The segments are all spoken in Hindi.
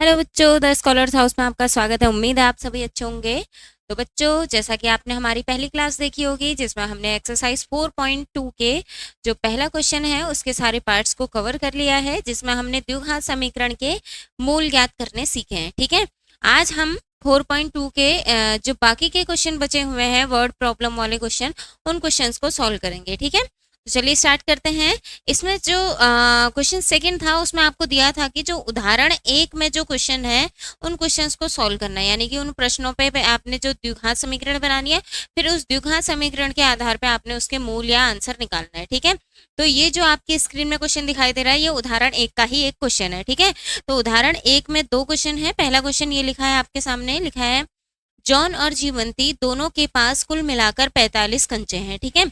हेलो बच्चों, द स्कॉलर्स हाउस में आपका स्वागत है। उम्मीद है आप सभी अच्छे होंगे। तो बच्चों, जैसा कि आपने हमारी पहली क्लास देखी होगी जिसमें हमने एक्सरसाइज 4.2 के जो पहला क्वेश्चन है उसके सारे पार्ट्स को कवर कर लिया है, जिसमें हमने द्विघात समीकरण के मूल ज्ञात करने सीखे हैं। ठीक है, आज हम 4.2 के जो बाकी के क्वेश्चन बचे हुए हैं वर्ड प्रॉब्लम वाले क्वेश्चन, उन क्वेश्चंस को सॉल्व करेंगे। ठीक है, तो चलिए स्टार्ट करते हैं। इसमें जो क्वेश्चन सेकंड था उसमें आपको दिया था कि जो उदाहरण एक में जो क्वेश्चन है उन क्वेश्चंस को सॉल्व करना है, यानी कि उन प्रश्नों पे आपने जो द्विघात समीकरण बनानी है, फिर उस द्विघात समीकरण के आधार पे आपने उसके मूल या आंसर निकालना है। ठीक है, तो ये जो आपकी स्क्रीन में क्वेश्चन दिखाई दे रहा है ये उदाहरण एक का ही एक क्वेश्चन है। ठीक है, तो उदाहरण एक में दो क्वेश्चन है। पहला क्वेश्चन ये लिखा है, आपके सामने लिखा है, जॉन और जीवंती दोनों के पास कुल मिलाकर 45 कंचे हैं। ठीक है,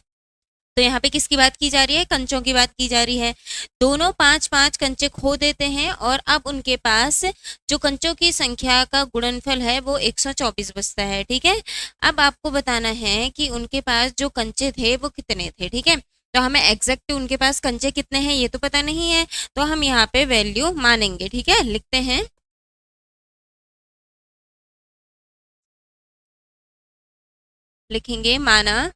तो यहाँ पे किसकी बात की जा रही है? कंचों की बात की जा रही है। दोनों 5-5 कंचे खो देते हैं और अब उनके पास जो कंचों की संख्या का गुणनफल है वो 124 बचता है। ठीक है, अब आपको बताना है कि उनके पास जो कंचे थे वो कितने थे। ठीक है, तो हमें एग्जैक्ट उनके पास कंचे कितने हैं ये तो पता नहीं है, तो हम यहाँ पे वैल्यू मानेंगे। ठीक है, लिखते हैं, लिखेंगे माना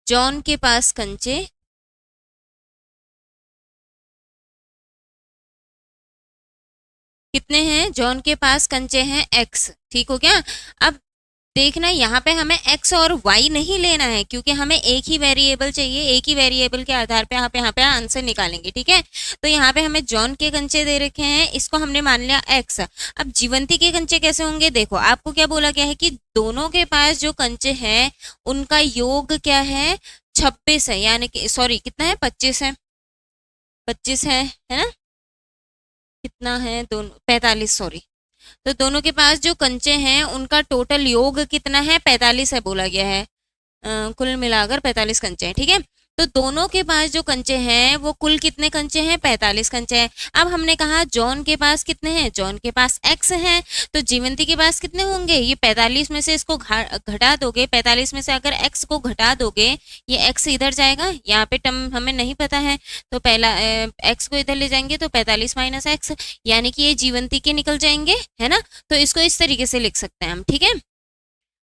जॉन के पास कंचे कितने हैं? जॉन के पास कंचे हैं x। ठीक हो गया। अब देखना, यहाँ पे हमें x और y नहीं लेना है, क्योंकि हमें एक ही वेरिएबल चाहिए। एक ही वेरिएबल के आधार पे आप यहाँ पे आंसर निकालेंगे। ठीक है, तो यहाँ पे हमें जॉन के कंचे दे रखे हैं, इसको हमने मान लिया x। अब जीवंती के कंचे कैसे होंगे? देखो, आपको क्या बोला गया है कि दोनों के पास जो कंचे हैं उनका योग क्या है? 26 है, यानी कि सॉरी कितना है? 25 है। 25 है ना? कितना है? दोनों 45, सॉरी। तो दोनों के पास जो कंचे हैं उनका टोटल योग कितना है? 45 है बोला गया है। कुल मिलाकर 45 कंचे हैं। ठीक है, तो दोनों के पास जो कंचे हैं वो कुल कितने कंचे हैं? 45 कंचे हैं। अब हमने कहा जॉन के पास कितने हैं? जॉन के पास x हैं, तो जीवंती के पास कितने होंगे? ये 45 में से इसको घटा दोगे, 45 में से अगर x को घटा दोगे, ये x इधर जाएगा, यहाँ पे टर्म हमें नहीं पता है, तो पहला x को इधर ले जाएंगे तो 45 माइनस x, यानी कि ये जीवंती के निकल जाएंगे, है ना? तो इसको इस तरीके से लिख सकते हैं हम। ठीक है,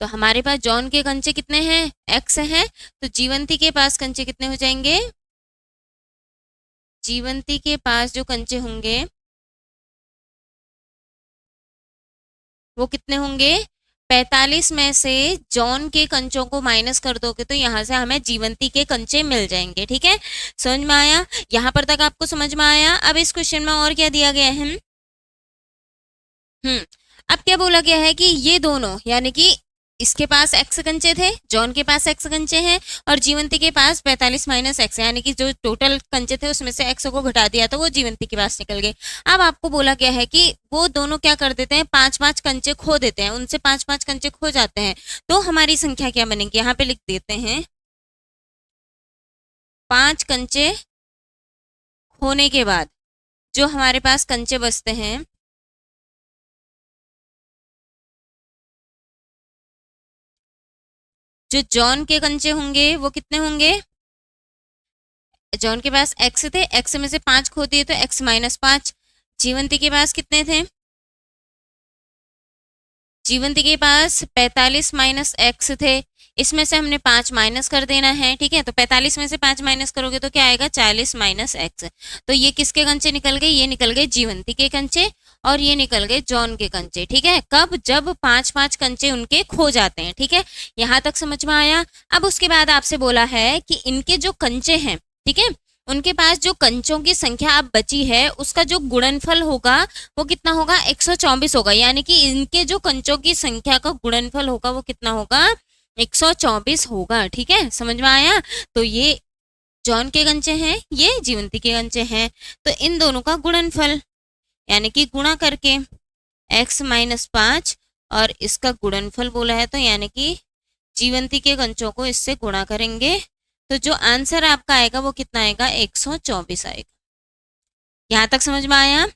तो हमारे पास जॉन के कंचे कितने हैं? x हैं, तो जीवंती के पास कंचे कितने हो जाएंगे? जीवंती के पास जो कंचे होंगे वो कितने होंगे? 45 में से जॉन के कंचों को माइनस कर दोगे तो यहाँ से हमें जीवंती के कंचे मिल जाएंगे। ठीक है, समझ में आया? यहाँ पर तक आपको समझ में आया? अब इस क्वेश्चन में और क्या दिया गया है? अब क्या बोला गया है कि ये दोनों, यानी कि इसके पास x कंचे थे, जॉन के पास x कंचे हैं, और जीवंती के पास 45 माइनस x, यानी कि जो टोटल कंचे थे उसमें से x को घटा दिया तो वो जीवंती के पास निकल गए। अब आपको बोला गया है कि वो दोनों क्या कर देते हैं? 5-5 कंचे खो देते हैं, उनसे 5-5 कंचे खो जाते हैं, तो हमारी संख्या क्या बनेगी? यहाँ पे लिख देते हैं, 5 कंचे खोने के बाद जो हमारे पास कंचे बचते हैं, जो जॉन के कंचे होंगे वो कितने होंगे? जॉन के पास x थे, x में से 5 खो दिए तो x माइनस 5। जीवंती के पास कितने थे? जीवंती के पास 45 माइनस x थे, इसमें से हमने 5 माइनस कर देना है। ठीक है, तो 45 में से 5 माइनस करोगे तो क्या आएगा? 40 माइनस x। तो ये किसके कंचे निकल गए? ये निकल गए जीवंती के कंचे, और ये निकल गए जॉन के कंचे। ठीक है, कब? जब 5-5 कंचे उनके खो जाते हैं। ठीक है, यहाँ तक समझ में आया? अब उसके बाद आपसे बोला है कि इनके जो कंचे हैं, ठीक है, उनके पास जो कंचों की संख्या अब बची है उसका जो गुणनफल होगा वो कितना होगा? 124 होगा, यानी कि इनके जो कंचों की संख्या का गुणनफल होगा वो कितना होगा? 124 होगा। ठीक है, समझ में आया? तो ये जॉन के कंचे हैं, ये जीवंती के कंचे हैं, तो इन दोनों का गुणनफल यानी कि गुणा करके x माइनस 5 और इसका गुणनफल बोला है, तो यानी कि जीवंती के कंचों को इससे गुणा करेंगे, तो जो आंसर आपका आएगा वो कितना आएगा? 124 आएगा। यहाँ तक समझ में आया?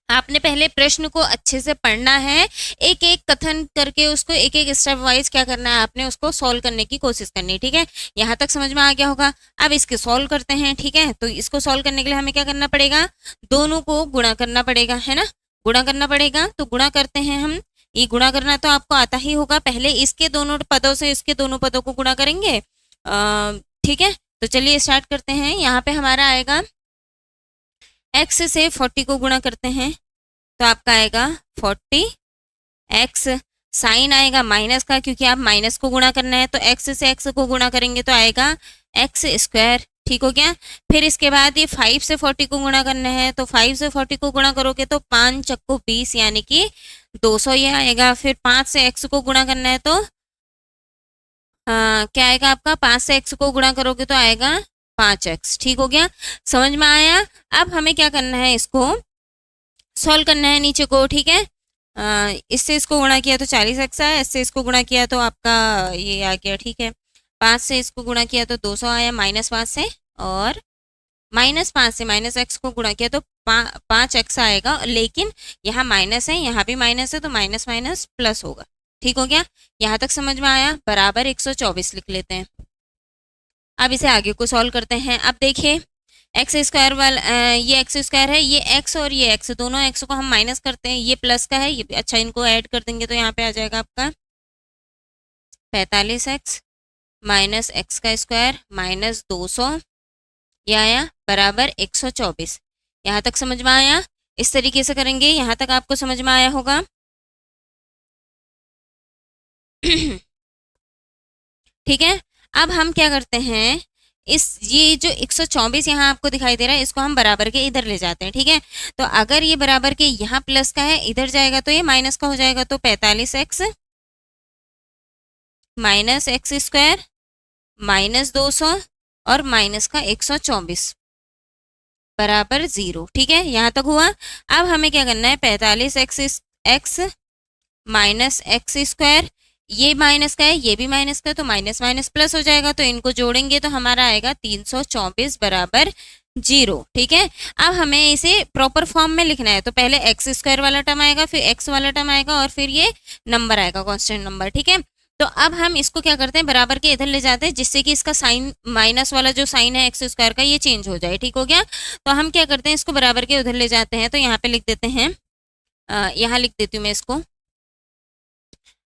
आपने पहले प्रश्न को अच्छे से पढ़ना है, एक एक कथन करके उसको एक एक स्टेप वाइज क्या करना है, आपने उसको सॉल्व करने की कोशिश करनी है। ठीक है, यहाँ तक समझ में आ गया होगा। अब इसके सॉल्व करते हैं। ठीक है, तो इसको सॉल्व करने के लिए हमें क्या करना पड़ेगा, दोनों को गुणा करना पड़ेगा, है ना, गुणा करना पड़ेगा। तो गुणा करते हैं हम, ये गुणा करना तो आपको आता ही होगा। पहले इसके दोनों पदों से इसके दोनों पदों को गुणा करेंगे। ठीक है, तो चलिए स्टार्ट करते हैं। यहाँ पे हमारा आएगा x से 40 को गुणा करते हैं तो आपका आएगा 40 x, साइन आएगा माइनस का, क्योंकि आप माइनस को गुणा करना है, तो x से x को गुणा करेंगे तो आएगा x स्क्वायर। ठीक हो गया। फिर इसके बाद ये 5 से 40 को गुणा करना है, तो 5 से 40 को गुणा करोगे तो 5 चक्को 20 यानी कि 200 ये आएगा। फिर 5 से x को गुणा करना है तो क्या आएगा आपका, 5 से x को गुणा करोगे तो आएगा 5x। ठीक हो गया, समझ में आया। अब हमें क्या करना है, इसको सॉल्व करना है नीचे को। ठीक है, इससे इसको गुणा किया तो 40x आया, इससे इसको गुणा किया तो आपका ये आ गया। ठीक है, 5 से इसको गुणा किया तो 200 आया -5 से, और -5 से -x को गुणा किया तो 5x आएगा। लेकिन यहाँ माइनस है, यहाँ भी माइनस है, तो माइनस माइनस प्लस होगा। ठीक हो गया, यहाँ तक समझ में आया। बराबर 124 लिख लेते हैं। अब इसे आगे को सॉल्व करते हैं। अब देखिए एक्स स्क्वायर वाला ये एक्स स्क्वायर है, ये एक्स और ये एक्स, दोनों एक्स को हम माइनस करते हैं, ये प्लस का है, ये अच्छा इनको ऐड कर देंगे तो यहाँ पे आ जाएगा आपका 45x माइनस एक्स का स्क्वायर माइनस 200, यह आया बराबर 124। यहाँ तक समझ में आया। इस तरीके से करेंगे, यहाँ तक आपको समझ में आया होगा। ठीक है, अब हम क्या करते हैं, इस ये जो 124 यहाँ आपको दिखाई दे रहा है, इसको हम बराबर के इधर ले जाते हैं। ठीक है, तो अगर ये बराबर के यहाँ प्लस का है, इधर जाएगा तो ये माइनस का हो जाएगा, तो 45x minus x square minus 200 और माइनस का 124 बराबर 0। ठीक है, यहाँ तक हुआ। अब हमें क्या करना है, 45x माइनस एक्स स्क्वायर, ये माइनस का है, ये भी माइनस का है, तो माइनस माइनस प्लस हो जाएगा, तो इनको जोड़ेंगे तो हमारा आएगा 324 बराबर 0। ठीक है, अब हमें इसे प्रॉपर फॉर्म में लिखना है, तो पहले एक्स स्क्वायर वाला टर्म आएगा, फिर एक्स वाला टर्म आएगा, और फिर ये नंबर आएगा, कांस्टेंट नंबर। ठीक है, तो अब हम इसको क्या करते हैं, बराबर के इधर ले जाते हैं, जिससे कि इसका साइन माइनस वाला जो साइन है एक्स स्क्वायर का, ये चेंज हो जाए। ठीक हो गया, तो हम क्या करते हैं, इसको बराबर के उधर ले जाते हैं, तो यहाँ पे लिख देते हैं, यहाँ लिख देती हूँ मैं इसको।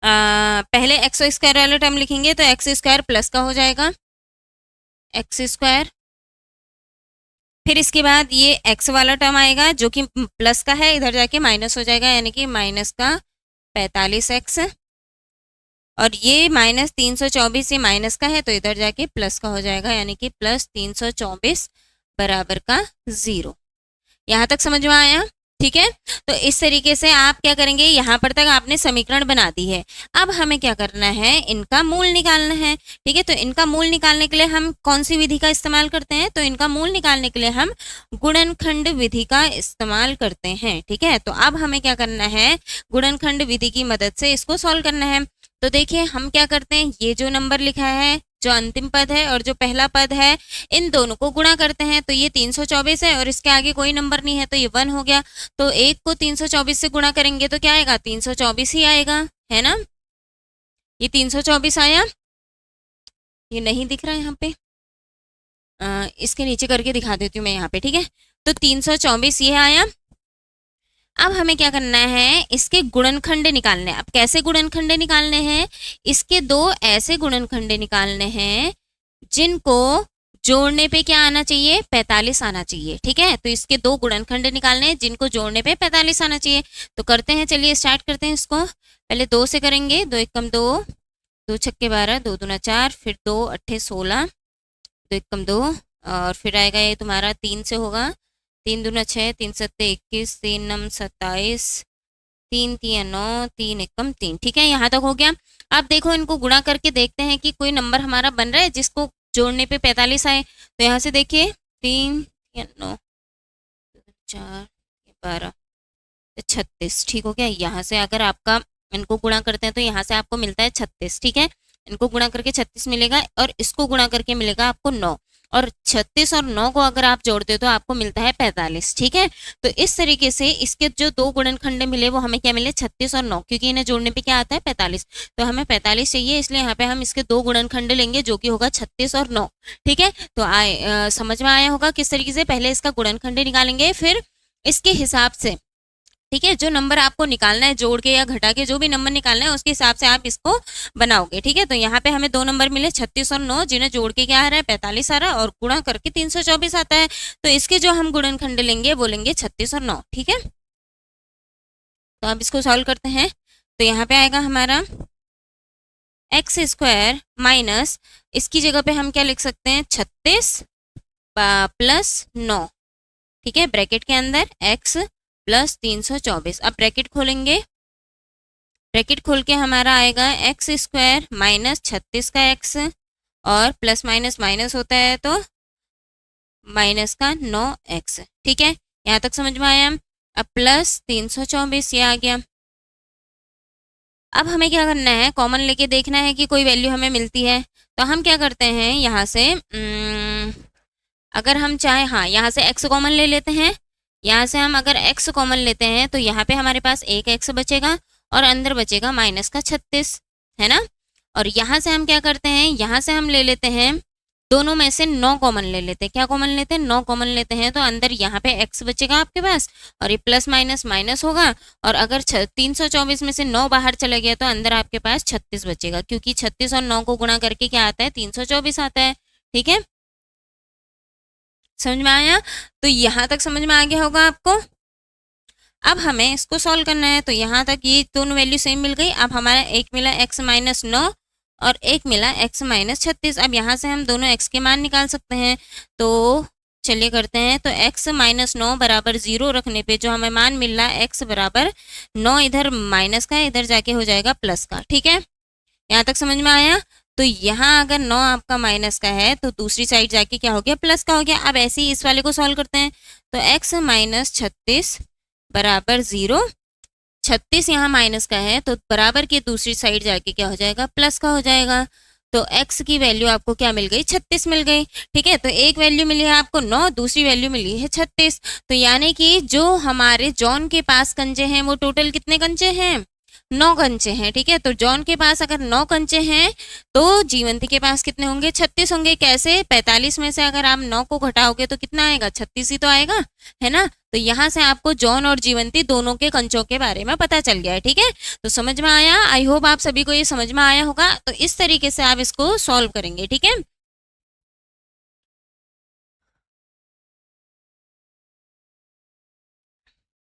पहले एक्स स्क्वायर वाला टर्म लिखेंगे तो एक्स स्क्वायर प्लस का हो जाएगा, एक्स स्क्वायर। फिर इसके बाद ये एक्स वाला टर्म आएगा जो कि प्लस का है, इधर जाके माइनस हो जाएगा, यानी कि माइनस का 45x, और ये माइनस 324 ये माइनस का है, तो इधर जाके प्लस का हो जाएगा, यानी कि प्लस 324 बराबर का 0। यहाँ तक समझ में आया। ठीक है, तो इस तरीके से आप क्या करेंगे, यहाँ पर तक आपने समीकरण बना दी है। अब हमें क्या करना है, इनका मूल निकालना है। ठीक है, तो इनका मूल निकालने के लिए हम कौन सी विधि का इस्तेमाल करते हैं, तो इनका मूल निकालने के लिए हम गुणनखंड विधि का इस्तेमाल करते हैं। ठीक है, तो अब हमें क्या करना है, गुणनखंड विधि की मदद से इसको सॉल्व करना है। तो देखिए हम क्या करते हैं, ये जो नंबर लिखा है, जो अंतिम पद है और जो पहला पद है, इन दोनों को गुणा करते हैं, तो ये 324 है और इसके आगे कोई नंबर नहीं है, तो ये 1 हो गया। तो एक को 324 से गुणा करेंगे तो क्या आएगा, 324 ही आएगा, है ना। ये 324 आया, ये नहीं दिख रहा है यहाँ पे, इसके नीचे करके दिखा देती हूँ मैं यहाँ पे। ठीक है, तो 324 ये आया। अब हमें क्या करना है, इसके गुणनखंड निकालने हैं। अब कैसे गुणनखंड निकालने हैं, इसके दो ऐसे गुणनखंड निकालने हैं जिनको जोड़ने पे क्या आना चाहिए, 45 आना चाहिए। ठीक है, तो इसके दो गुणनखंड निकालने हैं जिनको जोड़ने पे 45 आना चाहिए। तो करते हैं, चलिए स्टार्ट करते हैं इसको। पहले 2 से करेंगे, 2 एकम 2, 2 छक्के 12, 2 दूना 4, फिर 2 अट्ठे 16, 2 एकम 2, और फिर आएगा ये तुम्हारा 3 से होगा, 3 दूना 6, 3 सत्ते 21, 3 नम 27, 3 तिया 9, 3 एकम 3। ठीक है, यहाँ तक हो गया। अब देखो इनको गुणा करके देखते हैं कि कोई नंबर हमारा बन रहा है जिसको जोड़ने पे 45 आए। तो यहाँ से देखिए 3 या 9 4 12 36। ठीक हो गया, यहाँ से अगर आपका इनको गुणा करते हैं तो यहाँ से आपको मिलता है 36। ठीक है, इनको गुणा करके 36 मिलेगा और इसको गुणा करके मिलेगा आपको 9। और 36 और 9 को अगर आप जोड़ते हो तो आपको मिलता है 45। ठीक है, तो इस तरीके से इसके जो दो गुणनखंड मिले वो हमें क्या मिले, 36 और 9, क्योंकि इन्हें जोड़ने पे क्या आता है 45, तो हमें 45 चाहिए, इसलिए यहाँ पे हम इसके दो गुणनखंड लेंगे जो कि होगा 36 और 9। ठीक है, तो समझ में आया होगा किस तरीके से पहले इसका गुणनखंड निकालेंगे, फिर इसके हिसाब से, ठीक है, जो नंबर आपको निकालना है जोड़ के या घटा के, जो भी नंबर निकालना है उसके हिसाब से आप इसको बनाओगे। ठीक है, तो यहाँ पे हमें दो नंबर मिले 36 और 9, जिन्हें जोड़ के क्या आ रहा है 45 आ रहा है, और गुणा करके 324 आता है। तो इसके जो हम गुणनखंड लेंगे वो लेंगे 36 और 9। ठीक है, तो अब इसको सॉल्व करते हैं। तो यहाँ पे आएगा हमारा एक्स स्क्वायर माइनस, इसकी जगह पे हम क्या लिख सकते हैं 36 प्लस 9। ठीक है, ब्रैकेट के अंदर x प्लस 324। अब ब्रैकेट खोलेंगे, ब्रैकेट खोल के हमारा आएगा एक्स स्क्वायर माइनस 36 का x, और प्लस माइनस माइनस होता है तो माइनस का 9x। ठीक है, यहाँ तक समझ में आया। अब प्लस 324 ये आ गया। अब हमें क्या करना है, कॉमन लेके देखना है कि कोई वैल्यू हमें मिलती है। तो हम क्या करते हैं, यहाँ से अगर हम चाहे, हाँ यहाँ से x कॉमन ले लेते हैं। यहाँ से हम अगर x कॉमन लेते हैं तो यहाँ पे हमारे पास एक x बचेगा और अंदर बचेगा माइनस का 36, है ना। और यहाँ से हम क्या करते हैं, यहाँ से हम ले लेते हैं दोनों में से 9 कॉमन ले लेते हैं। क्या कॉमन लेते हैं, 9 कॉमन लेते हैं, तो अंदर यहाँ पे x बचेगा आपके पास, और ये प्लस माइनस माइनस होगा, और अगर 324 में से 9 बाहर चला गया तो अंदर आपके पास 36 बचेगा, क्योंकि 36 और 9 को गुणा करके क्या आता है 324 आता है। ठीक है, समझ में आया। तो यहाँ तक समझ में आ गया होगा आपको। अब हमें इसको सॉल्व करना है, तो यहाँ तक ये दोनों वैल्यू सेम मिल गई। अब हमारा एक मिला x माइनस 9 और एक मिला x माइनस 36। अब यहाँ से हम दोनों x के मान निकाल सकते हैं, तो चलिए करते हैं। तो x माइनस 9 बराबर 0 रखने पे जो हमें मान मिल रहा है x बराबर 9, इधर माइनस का है, इधर जाके हो जाएगा प्लस का। ठीक है, यहाँ तक समझ में आया। तो यहाँ अगर 9 आपका माइनस का है तो दूसरी साइड जाके क्या हो गया, प्लस का हो गया। अब ऐसे ही इस वाले को सॉल्व करते हैं। तो x माइनस 36 बराबर 0, 36 यहाँ माइनस का है तो बराबर की दूसरी साइड जाके क्या हो जाएगा, प्लस का हो जाएगा। तो x की वैल्यू आपको क्या मिल गई, 36 मिल गई। ठीक है, तो एक वैल्यू मिली है आपको 9, दूसरी वैल्यू मिली है 36। तो यानी कि जो हमारे जॉन के पास कंचे हैं वो टोटल कितने कंचे हैं, 9 कंचे हैं। ठीक है, तो जॉन के पास अगर 9 कंचे हैं तो जीवंती के पास कितने होंगे, 36 होंगे। कैसे, 45 में से अगर आप 9 को घटाओगे तो कितना आएगा, 36 ही तो आएगा, है ना। तो यहाँ से आपको जॉन और जीवंती दोनों के कंचों के बारे में पता चल गया है। ठीक है, तो समझ में आया। आई होप आप सभी को ये समझ में आया होगा। तो इस तरीके से आप इसको सॉल्व करेंगे। ठीक है,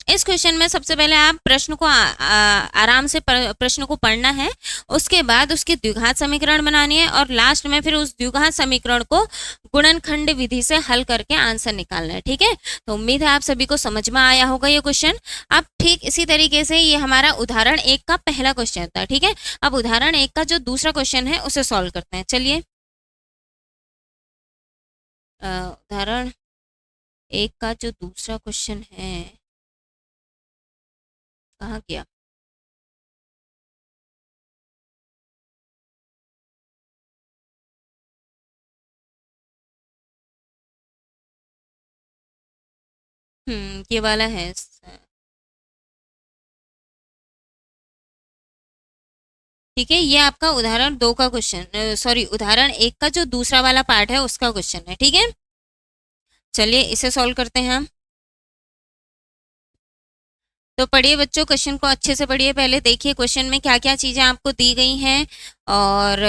इस क्वेश्चन में सबसे पहले आप प्रश्न को आराम से प्रश्न को पढ़ना है, उसके बाद उसके द्विघात समीकरण बनानी है, और लास्ट में फिर उस द्विघात समीकरण को गुणनखंड विधि से हल करके आंसर निकालना है। ठीक है, तो उम्मीद है आप सभी को समझ में आया होगा ये क्वेश्चन। अब ठीक इसी तरीके से ये हमारा उदाहरण 1 का पहला क्वेश्चन था। ठीक है, अब उदाहरण 1 का जो दूसरा क्वेश्चन है उसे सॉल्व करते हैं। चलिए, उदाहरण 1 का जो दूसरा क्वेश्चन है कहाँ गया, ये वाला है। ठीक है, ये आपका उदाहरण 2 का क्वेश्चन, सॉरी उदाहरण 1 का जो दूसरा वाला पार्ट है उसका क्वेश्चन है। ठीक है, चलिए इसे सॉल्व करते हैं हम। तो पढ़िए बच्चों, क्वेश्चन को अच्छे से पढ़िए। पहले देखिए क्वेश्चन में क्या क्या चीज़ें आपको दी गई हैं और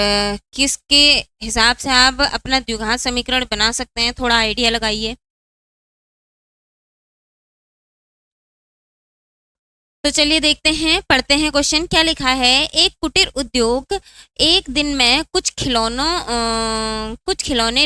किसके हिसाब से आप अपना द्विघात समीकरण बना सकते हैं, थोड़ा आइडिया लगाइए। तो चलिए देखते हैं, पढ़ते हैं क्वेश्चन। क्या लिखा है, एक कुटीर उद्योग एक दिन में कुछ खिलौने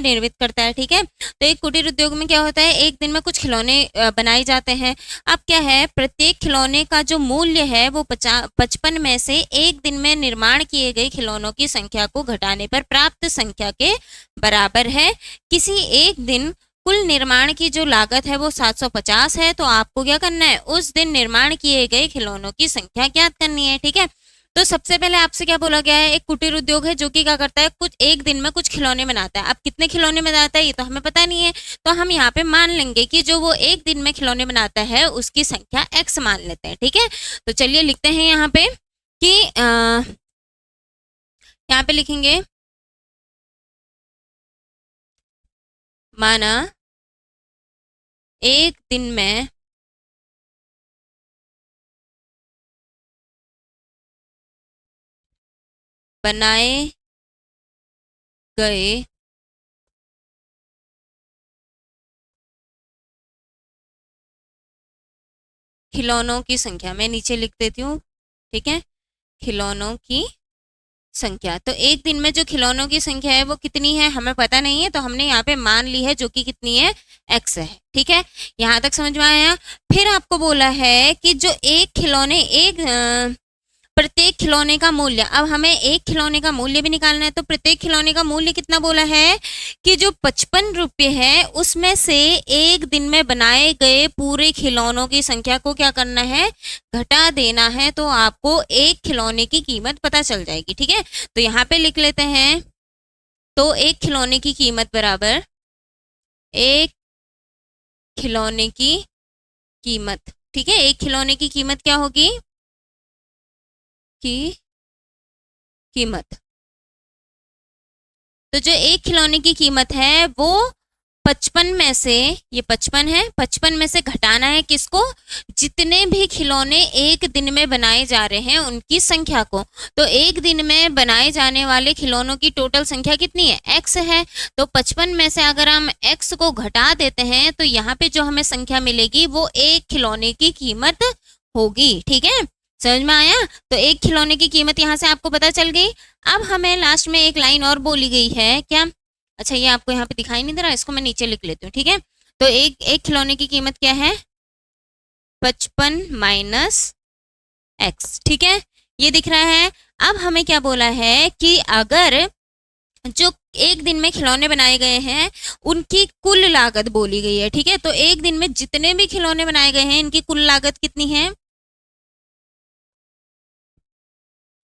निर्मित करता है। ठीक है, तो एक कुटीर उद्योग में क्या होता है, एक दिन में कुछ खिलौने बनाए जाते हैं। अब क्या है, प्रत्येक खिलौने का जो मूल्य है वो 55 में से एक दिन में निर्माण किए गए खिलौनों की संख्या को घटाने पर प्राप्त संख्या के बराबर है। किसी एक दिन कुल निर्माण की जो लागत है वो 750 है, तो आपको क्या करना है, उस दिन निर्माण किए गए खिलौनों की संख्या ज्ञात करनी है। ठीक है, तो सबसे पहले आपसे क्या बोला गया है, एक कुटीर उद्योग है जो कि क्या करता है, कुछ एक दिन में कुछ खिलौने बनाता है। अब कितने खिलौने बनाता है ये तो हमें पता नहीं है, तो हम यहाँ पे मान लेंगे कि जो वो एक दिन में खिलौने बनाता है उसकी संख्या x मान लेते हैं। ठीक है, तो चलिए लिखते हैं यहाँ पे कि यहाँ पे लिखेंगे माना एक दिन में बनाए गए खिलौनों की संख्या, मैं नीचे लिख देती हूँ। ठीक है, खिलौनों की संख्या, तो एक दिन में जो खिलौनों की संख्या है वो कितनी है हमें पता नहीं है, तो हमने यहाँ पे मान ली है जो कि कितनी है, x है। ठीक है, यहाँ तक समझ में आया। फिर आपको बोला है कि जो प्रत्येक खिलौने का मूल्य, अब हमें एक खिलौने का मूल्य भी निकालना है, तो प्रत्येक खिलौने का मूल्य कितना बोला है कि जो 55 रुपये है उसमें से एक दिन में बनाए गए पूरे खिलौनों की संख्या को क्या करना है, घटा देना है, तो आपको एक खिलौने की कीमत पता चल जाएगी। ठीक है, तो यहाँ पे लिख लेते हैं, तो एक खिलौने की कीमत बराबर एक खिलौने की कीमत। ठीक है, एक खिलौने की कीमत क्या होगी, की कीमत, तो जो एक खिलौने की कीमत है वो 55 में से, ये 55 है, 55 में से घटाना है किसको, जितने भी खिलौने एक दिन में बनाए जा रहे हैं उनकी संख्या को। तो एक दिन में बनाए जाने वाले खिलौनों की टोटल संख्या कितनी है, x है, तो 55 में से अगर हम x को घटा देते हैं तो यहाँ पे जो हमें संख्या मिलेगी वो एक खिलौने की कीमत होगी। ठीक है, समझ में आया। तो एक खिलौने की कीमत यहाँ से आपको पता चल गई। अब हमें लास्ट में एक लाइन और बोली गई है, क्या, अच्छा ये आपको यहाँ पे दिखाई नहीं दे रहा, इसको मैं नीचे लिख लेती हूँ। ठीक है, तो एक खिलौने की कीमत क्या है, 55 माइनस x। ठीक है, ये दिख रहा है। अब हमें क्या बोला है कि अगर जो एक दिन में खिलौने बनाए गए हैं उनकी कुल लागत बोली गई है। ठीक है, तो एक दिन में जितने भी खिलौने बनाए गए हैं इनकी कुल लागत कितनी है,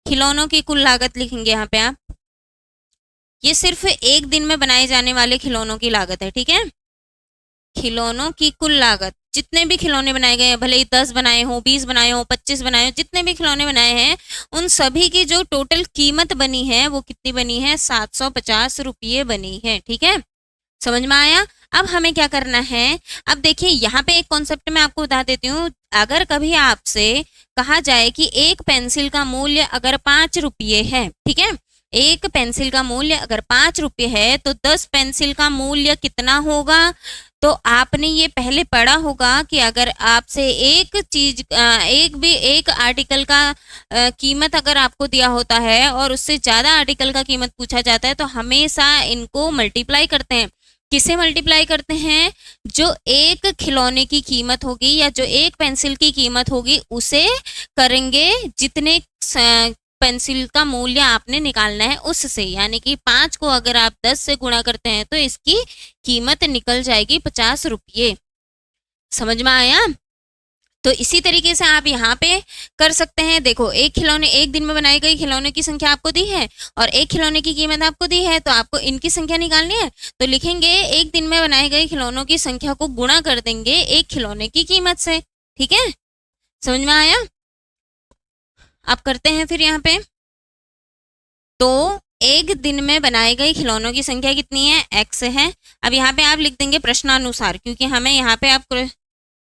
खिलौनों की कुल लागत लिखेंगे यहाँ पे आप, ये सिर्फ एक दिन में बनाए जाने वाले खिलौनों की लागत है। ठीक है, खिलौनों की कुल लागत, जितने भी खिलौने बनाए गए हैं, भले ही 10 बनाए हो, 20 बनाए हो, 25 बनाए हो, जितने भी खिलौने बनाए हैं उन सभी की जो टोटल कीमत बनी है वो कितनी बनी है, 750 रुपये बनी है। ठीक है, समझ में आया। अब हमें क्या करना है, अब देखिए यहाँ पे एक कॉन्सेप्ट मैं आपको बता देती हूँ। अगर कभी आपसे कहा जाए कि एक पेंसिल का मूल्य अगर 5 रुपये है, ठीक है, एक पेंसिल का मूल्य अगर 5 रुपये है तो 10 पेंसिल का मूल्य कितना होगा, तो आपने ये पहले पढ़ा होगा कि अगर आपसे एक आर्टिकल का कीमत अगर आपको दिया होता है और उससे ज़्यादा आर्टिकल का कीमत पूछा जाता है तो हमेशा इनको मल्टीप्लाई करते हैं। किसे मल्टीप्लाई करते हैं, जो एक खिलौने की कीमत होगी या जो एक पेंसिल की कीमत होगी उसे करेंगे जितने पेंसिल का मूल्य आपने निकालना है उससे, यानी कि 5 को अगर आप 10 से गुणा करते हैं तो इसकी कीमत निकल जाएगी 50 रुपये। समझ में आया। तो इसी तरीके से आप यहाँ पे कर सकते हैं। देखो, एक दिन में बनाई गई खिलौने की संख्या आपको दी है और एक खिलौने की कीमत आपको दी है, तो आपको इनकी संख्या निकालनी है। तो लिखेंगे एक दिन में बनाए गए खिलौनों की संख्या को गुणा कर देंगे एक खिलौने की कीमत से। ठीक है, समझ में आया। आप करते हैं फिर यहाँ पे, तो एक दिन में बनाए गए खिलौनों की संख्या कितनी है, x है। अब यहाँ पे आप लिख देंगे प्रश्नानुसार, क्योंकि हमें यहाँ पे आप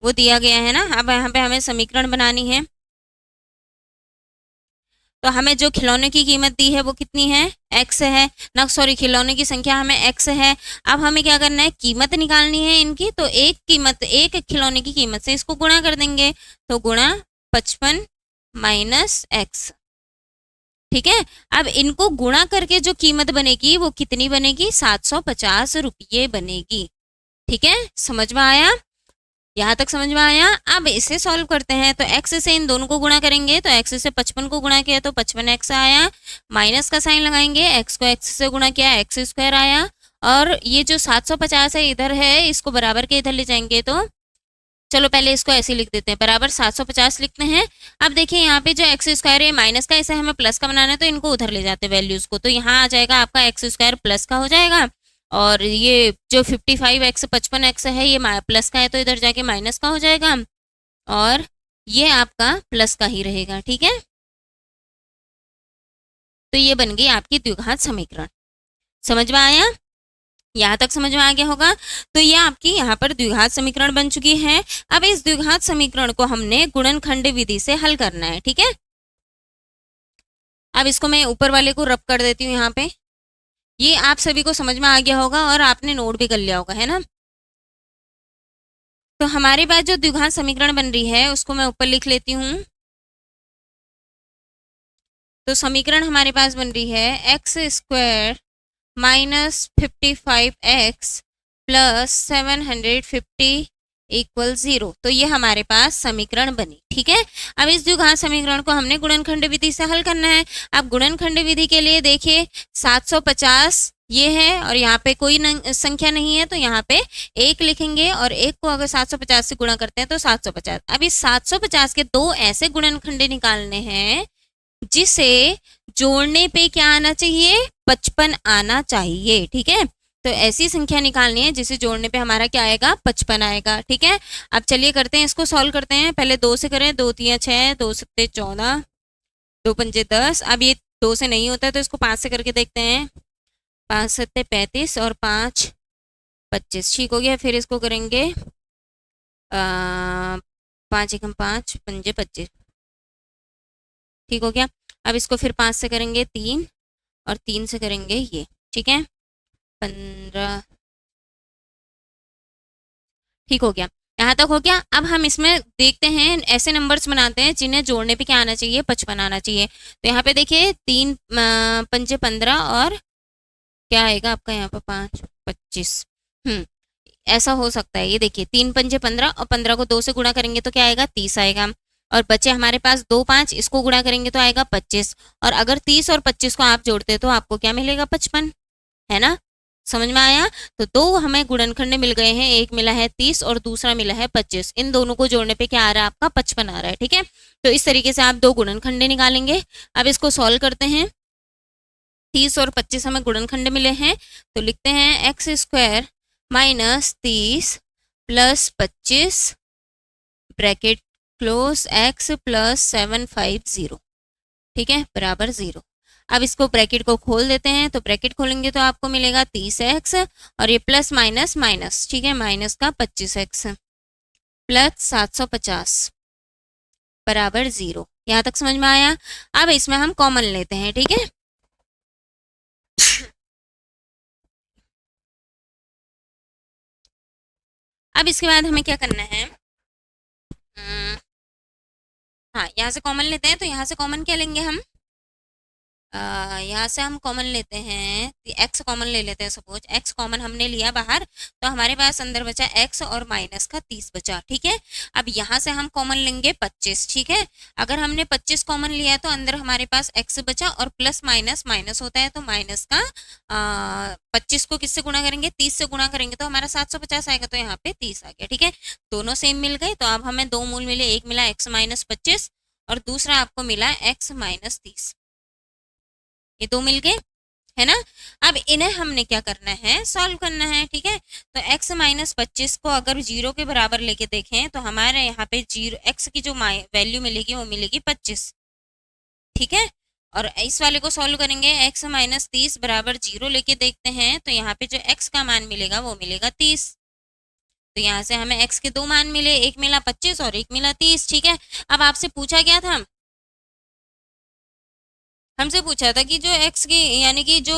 वो दिया गया है ना। अब यहाँ पे हमें समीकरण बनानी है, तो हमें जो खिलौने की कीमत दी है वो कितनी है, x है ना, सॉरी, खिलौने की संख्या हमें x है। अब हमें क्या करना है, कीमत निकालनी है इनकी। तो एक खिलौने की कीमत से इसको गुणा कर देंगे, तो गुणा 55 माइनस x। ठीक है, अब इनको गुणा करके जो कीमत बनेगी वो कितनी बनेगी, 750 रुपये बनेगी। ठीक है, समझ में आया, यहाँ तक समझ में आया। अब इसे सॉल्व करते हैं, तो x से इन दोनों को गुणा करेंगे, तो x से 55 को गुणा किया तो 55x आया, माइनस का साइन लगाएंगे, x को x से गुणा किया x स्क्वायर आया, और ये जो 750 है इधर है, इसको बराबर के इधर ले जाएंगे तो चलो पहले इसको ऐसे लिख देते हैं, बराबर 750 लिखते हैं। अब देखिए यहाँ पे जो एक्स स्क्वायर है माइनस का, ऐसे हमें प्लस का बनाना है तो इनको उधर ले जाते हैं वैल्यूज को, तो यहाँ आ जाएगा आपका एक्स स्क्वायर प्लस का हो जाएगा, और ये जो 55x 55x है ये प्लस का है तो इधर जाके माइनस का हो जाएगा, और ये आपका प्लस का ही रहेगा। ठीक है, तो ये बन गई आपकी द्विघात समीकरण। समझ में आया? यहाँ तक समझ में आ गया होगा। तो ये आपकी यहाँ पर द्विघात समीकरण बन चुकी है। अब इस द्विघात समीकरण को हमने गुणनखंड विधि से हल करना है। ठीक है, अब इसको मैं ऊपर वाले को रब कर देती हूँ यहाँ पे। ये आप सभी को समझ में आ गया होगा और आपने नोट भी कर लिया होगा, है ना। तो हमारे पास जो द्विघात समीकरण बन रही है उसको मैं ऊपर लिख लेती हूँ। तो समीकरण हमारे पास बन रही है x square minus 55x plus 750 equal 0। तो ये हमारे पास समीकरण बनी। ठीक है, अब इस द्विघात समीकरण को हमने गुणनखंड विधि से हल करना है। अब गुणनखंड विधि के लिए देखिए 750 ये है और यहाँ पे कोई संख्या नहीं है, तो यहाँ पे 1 लिखेंगे और 1 को अगर 750 से गुणा करते हैं तो 750। अब इस 750 के दो ऐसे गुणनखंड निकालने हैं जिसे जोड़ने पे क्या आना चाहिए, 55 आना चाहिए। ठीक है, तो ऐसी संख्या निकालनी है जिसे जोड़ने पे हमारा क्या आएगा, 55 आएगा। ठीक है, अब चलिए करते हैं, इसको सॉल्व करते हैं। पहले 2 से करें, 2 3 6, 2 7 14, 2 5 10। अब ये 2 से नहीं होता है तो इसको 5 से करके देखते हैं। 5 7 35 और 5 25। ठीक हो गया, फिर इसको करेंगे 5 1 5 5 25। ठीक हो गया, अब इसको फिर 5 से करेंगे 3 और 3 से करेंगे ये। ठीक है, 15। ठीक हो गया, यहाँ तक हो गया। अब हम इसमें देखते हैं, ऐसे नंबर्स बनाते हैं जिन्हें जोड़ने पे क्या आना चाहिए, 55 आना चाहिए। तो यहाँ पे देखिए 3 5 15 और क्या आएगा आपका यहाँ पे 5 25। ऐसा हो सकता है। ये देखिए 3 5 15 और 15 को 2 से गुणा करेंगे तो क्या आएगा, 30 आएगा। और बचे हमारे पास 2 5, इसको गुणा करेंगे तो आएगा 25। और अगर 30 और 25 को आप जोड़ते तो आपको क्या मिलेगा, 55, है ना। समझ में आया? तो दो हमें गुणनखंड मिल गए हैं, एक मिला है 30 और दूसरा मिला है 25। इन दोनों को जोड़ने पे क्या आ रहा है आपका, 55 आ रहा है। ठीक है, तो इस तरीके से आप दो गुणनखंड निकालेंगे। अब इसको सॉल्व करते हैं। 30 और 25 हमें गुणनखंड मिले हैं, तो लिखते हैं x square minus 30 plus 25 bracket close x plus 750। ठीक है, बराबर 0। अब इसको ब्रैकेट को खोल देते हैं, तो ब्रैकेट खोलेंगे तो आपको मिलेगा 30x और ये प्लस माइनस माइनस, ठीक है, माइनस का 25x प्लस 750 बराबर 0। यहाँ तक समझ में आया? अब इसमें हम कॉमन लेते हैं। ठीक है, अब इसके बाद हमें क्या करना है, हाँ यहाँ से कॉमन लेते हैं। तो यहाँ से कॉमन क्या लेंगे हम, यहाँ से हम कॉमन लेते हैं, एक्स कॉमन ले लेते हैं। सपोज एक्स कॉमन हमने लिया बाहर, तो हमारे पास अंदर बचा एक्स और माइनस का 30 बचा। ठीक है, अब यहाँ से हम कॉमन लेंगे 25। ठीक है, अगर हमने 25 कॉमन लिया तो अंदर हमारे पास एक्स बचा और प्लस माइनस माइनस होता है, तो माइनस का 25 को किससे गुणा करेंगे, 30 से गुणा करेंगे तो हमारा 750 आएगा, तो यहाँ पे 30 आ गया। ठीक है, दोनों सेम मिल गए। तो अब हमें दो मूल मिले, एक मिला एक्स माइनस 25 और दूसरा आपको मिला एक्स माइनस 30। ये दो मिल गए, है ना। अब इन्हें हमने क्या करना है, सॉल्व करना है। ठीक है, तो x माइनस 25 को अगर 0 के बराबर लेके देखें तो हमारे यहाँ पे 0 x की जो वैल्यू मिलेगी वो मिलेगी 25। ठीक है, और इस वाले को सॉल्व करेंगे, x माइनस 30 बराबर 0 लेके देखते हैं, तो यहाँ पे जो x का मान मिलेगा वो मिलेगा 30। तो यहाँ से हमें x के दो मान मिले, एक मिला 25 और एक मिला 30। ठीक है, अब आपसे पूछा गया था, हमसे पूछा था कि जो x की यानी कि जो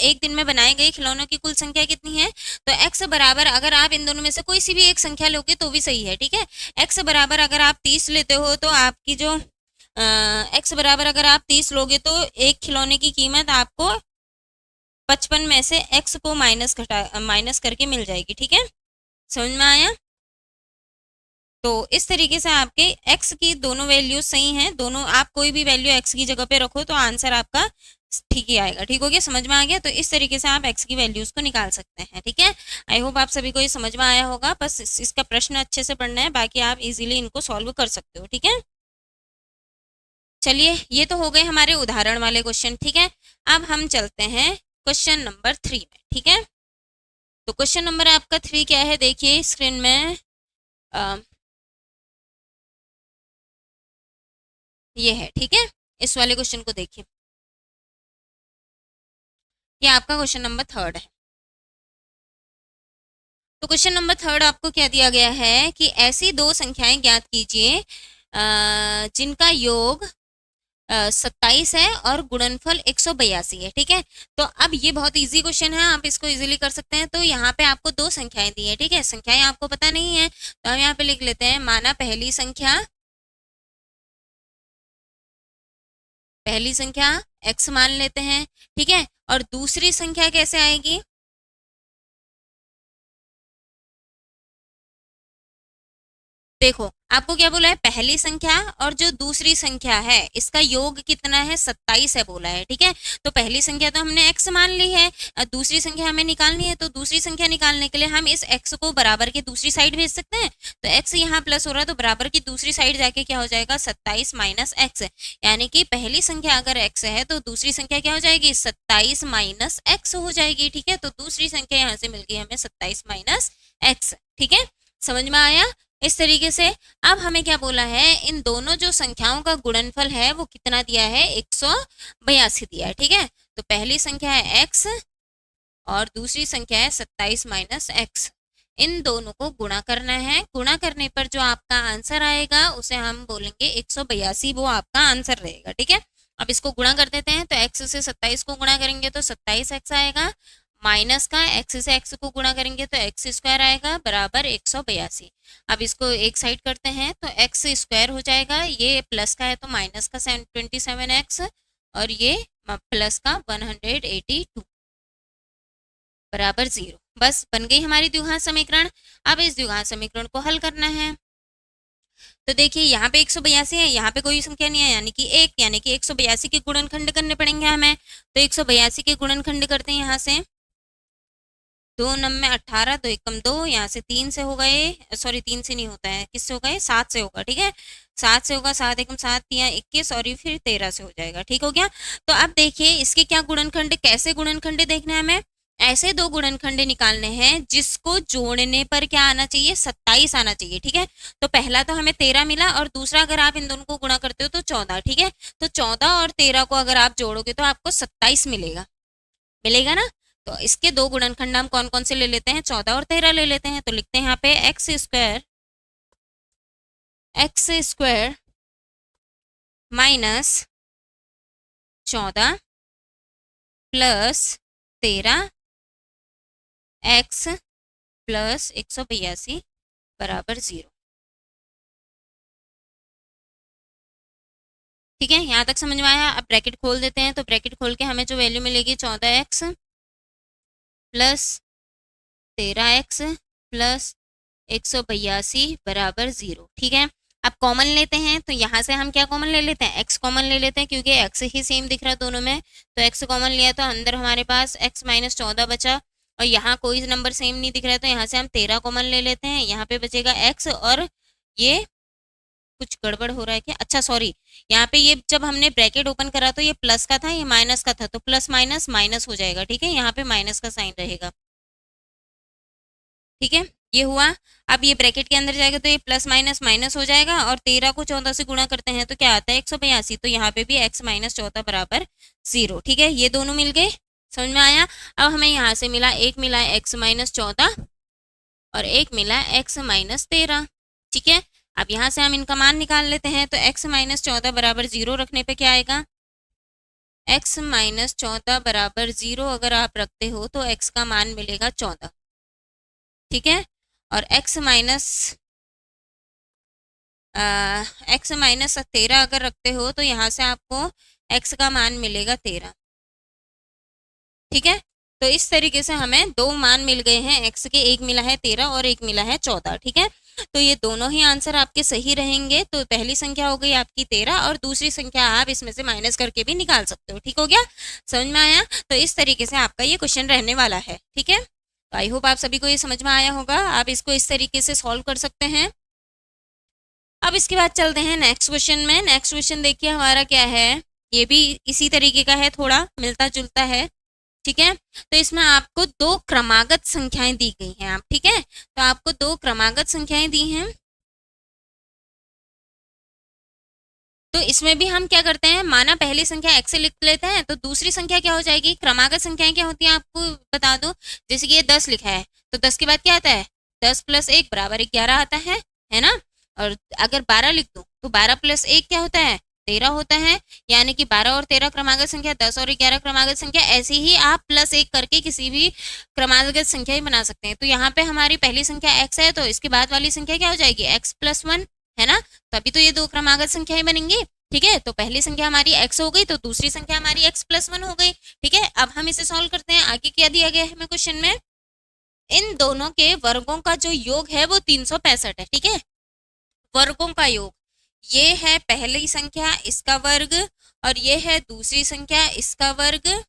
एक दिन में बनाए गए खिलौनों की कुल संख्या कितनी है। तो x बराबर, अगर आप इन दोनों में से कोई सी भी एक संख्या लोगे तो भी सही है। ठीक है, x बराबर अगर आप 30 लेते हो तो आपकी जो x बराबर अगर आप 30 लोगे तो एक खिलौने की कीमत आपको 55 में से x को माइनस करके मिल जाएगी। ठीक है, समझ में आया? तो इस तरीके से आपके x की दोनों वैल्यू सही हैं, दोनों आप कोई भी वैल्यू x की जगह पे रखो तो आंसर आपका ठीक ही आएगा। ठीक हो गया, समझ में आ गया। तो इस तरीके से आप एक्स की वैल्यूज को निकाल सकते हैं। ठीक है, आई होप आप सभी को ये समझ में आया होगा। बस इसका प्रश्न अच्छे से पढ़ना है, बाकी आप इजीली इनको सॉल्व कर सकते हो। ठीक है, चलिए ये तो हो गए हमारे उदाहरण वाले क्वेश्चन। ठीक है, अब हम चलते हैं क्वेश्चन नंबर 3 में। ठीक है, तो क्वेश्चन नंबर आपका 3 क्या है, देखिए स्क्रीन में ये है। ठीक है, इस वाले क्वेश्चन को देखिए, ये आपका क्वेश्चन नंबर 3 है। तो क्वेश्चन नंबर 3 आपको क्या दिया गया है कि ऐसी दो संख्याएं ज्ञात कीजिए जिनका योग 27 है और गुणनफल 182 है। ठीक है, तो अब ये बहुत इजी क्वेश्चन है, आप इसको इजीली कर सकते हैं। तो यहाँ पे आपको दो संख्याएं दी है। ठीक है, संख्याएं आपको पता नहीं है तो हम यहाँ पे लिख लेते हैं, माना पहली संख्या x मान लेते हैं। ठीक है, और दूसरी संख्या कैसे आएगी, देखो आपको क्या बोला है, पहली संख्या और जो दूसरी संख्या है इसका योग कितना है, 27 है बोला है। ठीक है, तो पहली संख्या तो हमने x मान ली है, और दूसरी संख्या हमें निकालनी है। तो दूसरी संख्या निकालने के लिए हम इस x को बराबर की दूसरी साइड भेज सकते हैं। तो x यहाँ प्लस हो रहा है, तो बराबर की दूसरी साइड जाके क्या हो जाएगा, 27 माइनस एक्स। यानी कि पहली संख्या अगर x है तो दूसरी संख्या क्या हो जाएगी, 27 माइनस एक्स हो जाएगी। ठीक है, तो दूसरी संख्या यहाँ से मिल गई हमें 27 माइनस एक्स। ठीक है, समझ में आया। इस तरीके से अब हमें क्या बोला है, इन दोनों जो संख्याओं का गुणनफल है वो कितना दिया है, 182 दिया है। ठीक है, तो पहली संख्या है x और दूसरी संख्या है 27 माइनस एक्स। इन दोनों को गुणा करना है, गुणा करने पर जो आपका आंसर आएगा उसे हम बोलेंगे 182, वो आपका आंसर रहेगा। ठीक है, अब इसको गुणा कर देते हैं, तो x से 27 को गुणा करेंगे तो 27x आएगा, माइनस का x से x को गुणा करेंगे तो x स्क्वायर आएगा बराबर 182। अब इसको एक साइड करते हैं तो x स्क्वायर हो जाएगा, ये प्लस का है तो माइनस का 27x और ये प्लस का 182 बराबर 0। बस बन गई हमारी द्विघात समीकरण। अब इस द्विघात समीकरण को हल करना है। तो देखिए यहाँ पे 182 है, यहाँ पे कोई संख्या नहीं है यानी कि 1, यानी कि 182 के गुणनखंड करने पड़ेंगे हमें। तो 182 के गुणनखंड करते हैं, यहाँ से 2 9 में 18, 2 एकम 2, यहाँ से 3 से हो गए, सॉरी 3 से नहीं होता है, किससे हो गए, 7 से होगा। ठीक है, 7 से होगा, 7 एकम 7, 3 21 और फिर 13 से हो जाएगा। ठीक हो गया। तो अब देखिए इसके क्या गुणनखंड, कैसे गुणनखंड देखना है हमें, ऐसे दो गुणनखंड निकालने हैं जिसको जोड़ने पर क्या आना चाहिए, 27 आना चाहिए। ठीक है, तो पहला तो हमें 13 मिला और दूसरा अगर आप इन दोनों को गुणा करते हो तो 14। ठीक है, तो 14 और 13 को अगर आप जोड़ोगे तो आपको 27 मिलेगा, मिलेगा ना। तो इसके दो गुणनखंड हम कौन कौन से ले लेते हैं, 14 और 13 ले लेते हैं। तो लिखते हैं यहाँ पे x square minus 14 plus 13 x plus 182 बराबर 0। ठीक है, यहाँ तक समझ में आया। अब ब्रैकेट खोल देते हैं, तो ब्रैकेट खोल के हमें जो वैल्यू मिलेगी 14x प्लस 13x प्लस 182 बराबर 0। ठीक है, अब कॉमन लेते हैं, तो यहाँ से हम क्या कॉमन ले लेते हैं, x कॉमन ले लेते हैं क्योंकि x ही सेम दिख रहा है दोनों में। तो x कॉमन लिया तो अंदर हमारे पास x माइनस 14 बचा, और यहाँ कोई नंबर सेम नहीं दिख रहा है तो यहाँ से हम 13 कॉमन ले लेते हैं। यहाँ पे बचेगा x, और ये कुछ गड़बड़ हो रहा है क्या, अच्छा सॉरी, यहाँ पे ये जब हमने ब्रैकेट ओपन करा तो ये प्लस का था, ये माइनस का था, तो प्लस माइनस माइनस हो जाएगा। ठीक है, यहाँ पे माइनस का साइन रहेगा। ठीक है, ये हुआ। अब ये ब्रैकेट के अंदर जाएगा तो ये प्लस माइनस माइनस हो जाएगा, और 13 को 14 से गुणा करते हैं तो क्या आता है, 182। तो यहाँ पे भी x माइनस 14 बराबर 0। ठीक है, ये दोनों मिल गए, समझ में आया। अब हमें यहाँ से मिला, एक मिला x माइनस 14 और एक मिला x माइनस 13। ठीक है, अब यहाँ से हम इनका मान निकाल लेते हैं। तो x माइनस 14 बराबर 0 रखने पे क्या आएगा, x माइनस 14 बराबर 0 अगर आप रखते हो तो x का मान मिलेगा 14। ठीक है, और x माइनस 13 अगर रखते हो तो यहाँ से आपको x का मान मिलेगा 13। ठीक है, तो इस तरीके से हमें दो मान मिल गए हैं x के, एक मिला है 13 और एक मिला है 14। ठीक है, तो ये दोनों ही आंसर आपके सही रहेंगे। तो पहली संख्या हो गई आपकी 13 और दूसरी संख्या आप इसमें से माइनस करके भी निकाल सकते हो। ठीक हो गया, समझ में आया? तो इस तरीके से आपका ये क्वेश्चन रहने वाला है। ठीक है, तो आई होप आप सभी को ये समझ में आया होगा। आप इसको इस तरीके से सॉल्व कर सकते हैं। अब इसके बाद चलते हैं नेक्स्ट क्वेश्चन में। नेक्स्ट क्वेश्चन देखिए हमारा क्या है, ये भी इसी तरीके का है, थोड़ा मिलता जुलता है। ठीक है, तो इसमें आपको दो क्रमागत संख्याएं दी गई हैं। आप ठीक है, तो आपको दो क्रमागत संख्याएं दी हैं। तो इसमें भी हम क्या करते हैं, माना पहली संख्या x से लिख लेते हैं, तो दूसरी संख्या क्या हो जाएगी, क्रमागत संख्याएं क्या होती हैं आपको बता दो। जैसे कि ये 10 लिखा है, तो 10 के बाद क्या आता है, 10 + 1 = 11 आता है ना। और अगर 12 लिख दो तो 12 + 1 क्या होता है, 13 होता है। यानी कि 12 और 13 क्रमागत संख्या, 10 और 11 क्रमागत संख्या। ऐसे ही आप +1 करके किसी भी क्रमागत संख्या ही बना सकते हैं। तो यहाँ पे हमारी पहली संख्या x है, तो इसके बाद वाली संख्या क्या हो जाएगी, x + 1, है ना। तभी तो ये दो क्रमागत संख्याएं बनेंगी। ठीक है, तो पहली संख्या हमारी x हो गई, तो दूसरी संख्या हमारी x + 1 हो गई। ठीक है, अब हम इसे सॉल्व करते हैं। आगे क्या दिया गया है हमें क्वेश्चन में, इन दोनों के वर्गों का जो योग है वो 365 है। ठीक है, वर्गों का योग, ये है पहली संख्या इसका वर्ग, और ये है दूसरी संख्या इसका वर्ग,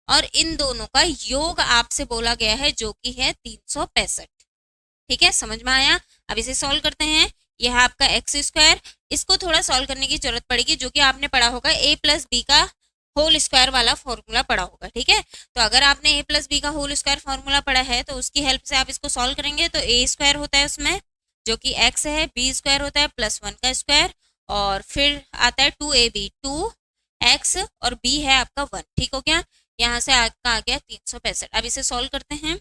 और इन दोनों का योग आपसे बोला गया है जो कि है 365। ठीक है, समझ में आया? अब इसे सॉल्व करते हैं। यह है आपका x²। इसको थोड़ा सॉल्व करने की जरूरत पड़ेगी, जो कि आपने पढ़ा होगा a + b का होल स्क्वायर वाला फॉर्मूला पढ़ा होगा। ठीक है, तो अगर आपने a + b का होल स्क्वायर फॉर्मूला पढ़ा है तो उसकी हेल्प से आप इसको सॉल्व करेंगे। तो a² होता है उसमें जो कि x है, b² होता है +1 का स्क्वायर, और फिर आता है 2ab, 2x, और b है आपका 1। ठीक हो गया, यहाँ से आपका आ गया 365। अब इसे सॉल्व करते हैं।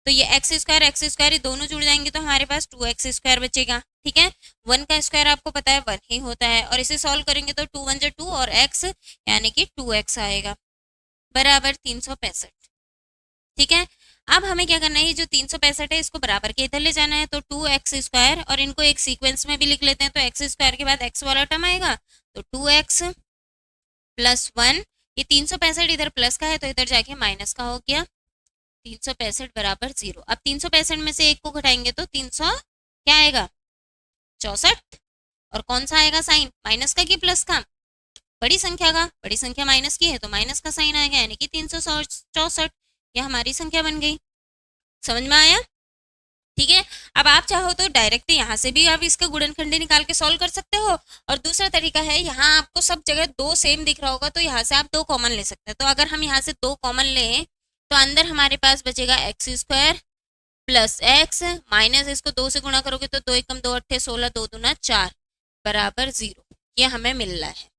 तो ये x² ये दोनों जुड़ जाएंगे तो हमारे पास 2x² बचेगा। ठीक है, 1 का स्क्वायर आपको पता है 1 ही होता है, और इसे सॉल्व करेंगे तो 2 × 2 और x यानी कि 2x आएगा बराबर 365। ठीक है, अब हमें क्या करना है, ये जो 365 है इसको बराबर के इधर ले जाना है। तो 2x², और इनको एक सीक्वेंस में भी लिख लेते हैं। तो x² के बाद x वाला टर्म आएगा, तो 2x + 1। ये 365 इधर प्लस का है तो इधर जाके माइनस का हो गया, 365 = 0। अब 365 में से एक को घटाएंगे तो 300 क्या आएगा, 64। और कौन सा आएगा साइन, माइनस का कि प्लस का, बड़ी संख्या का। बड़ी संख्या माइनस की है तो माइनस का साइन आएगा, यानी कि 364। यह हमारी संख्या बन गई। समझ में आया? ठीक है, अब आप चाहो तो डायरेक्ट यहाँ से भी आप इसका गुणनखंडी निकाल के सॉल्व कर सकते हो, और दूसरा तरीका है, यहाँ आपको सब जगह 2 सेम दिख रहा होगा तो यहाँ से आप 2 कॉमन ले सकते हैं। तो अगर हम यहाँ से 2 कॉमन लें तो अंदर हमारे पास बचेगा x² + x, माइनस इसको 2 से गुणा करोगे तो 2 × 2 = 8, 16, 2 × 2 = 4 बराबर 0। ये हमें मिल रहा है।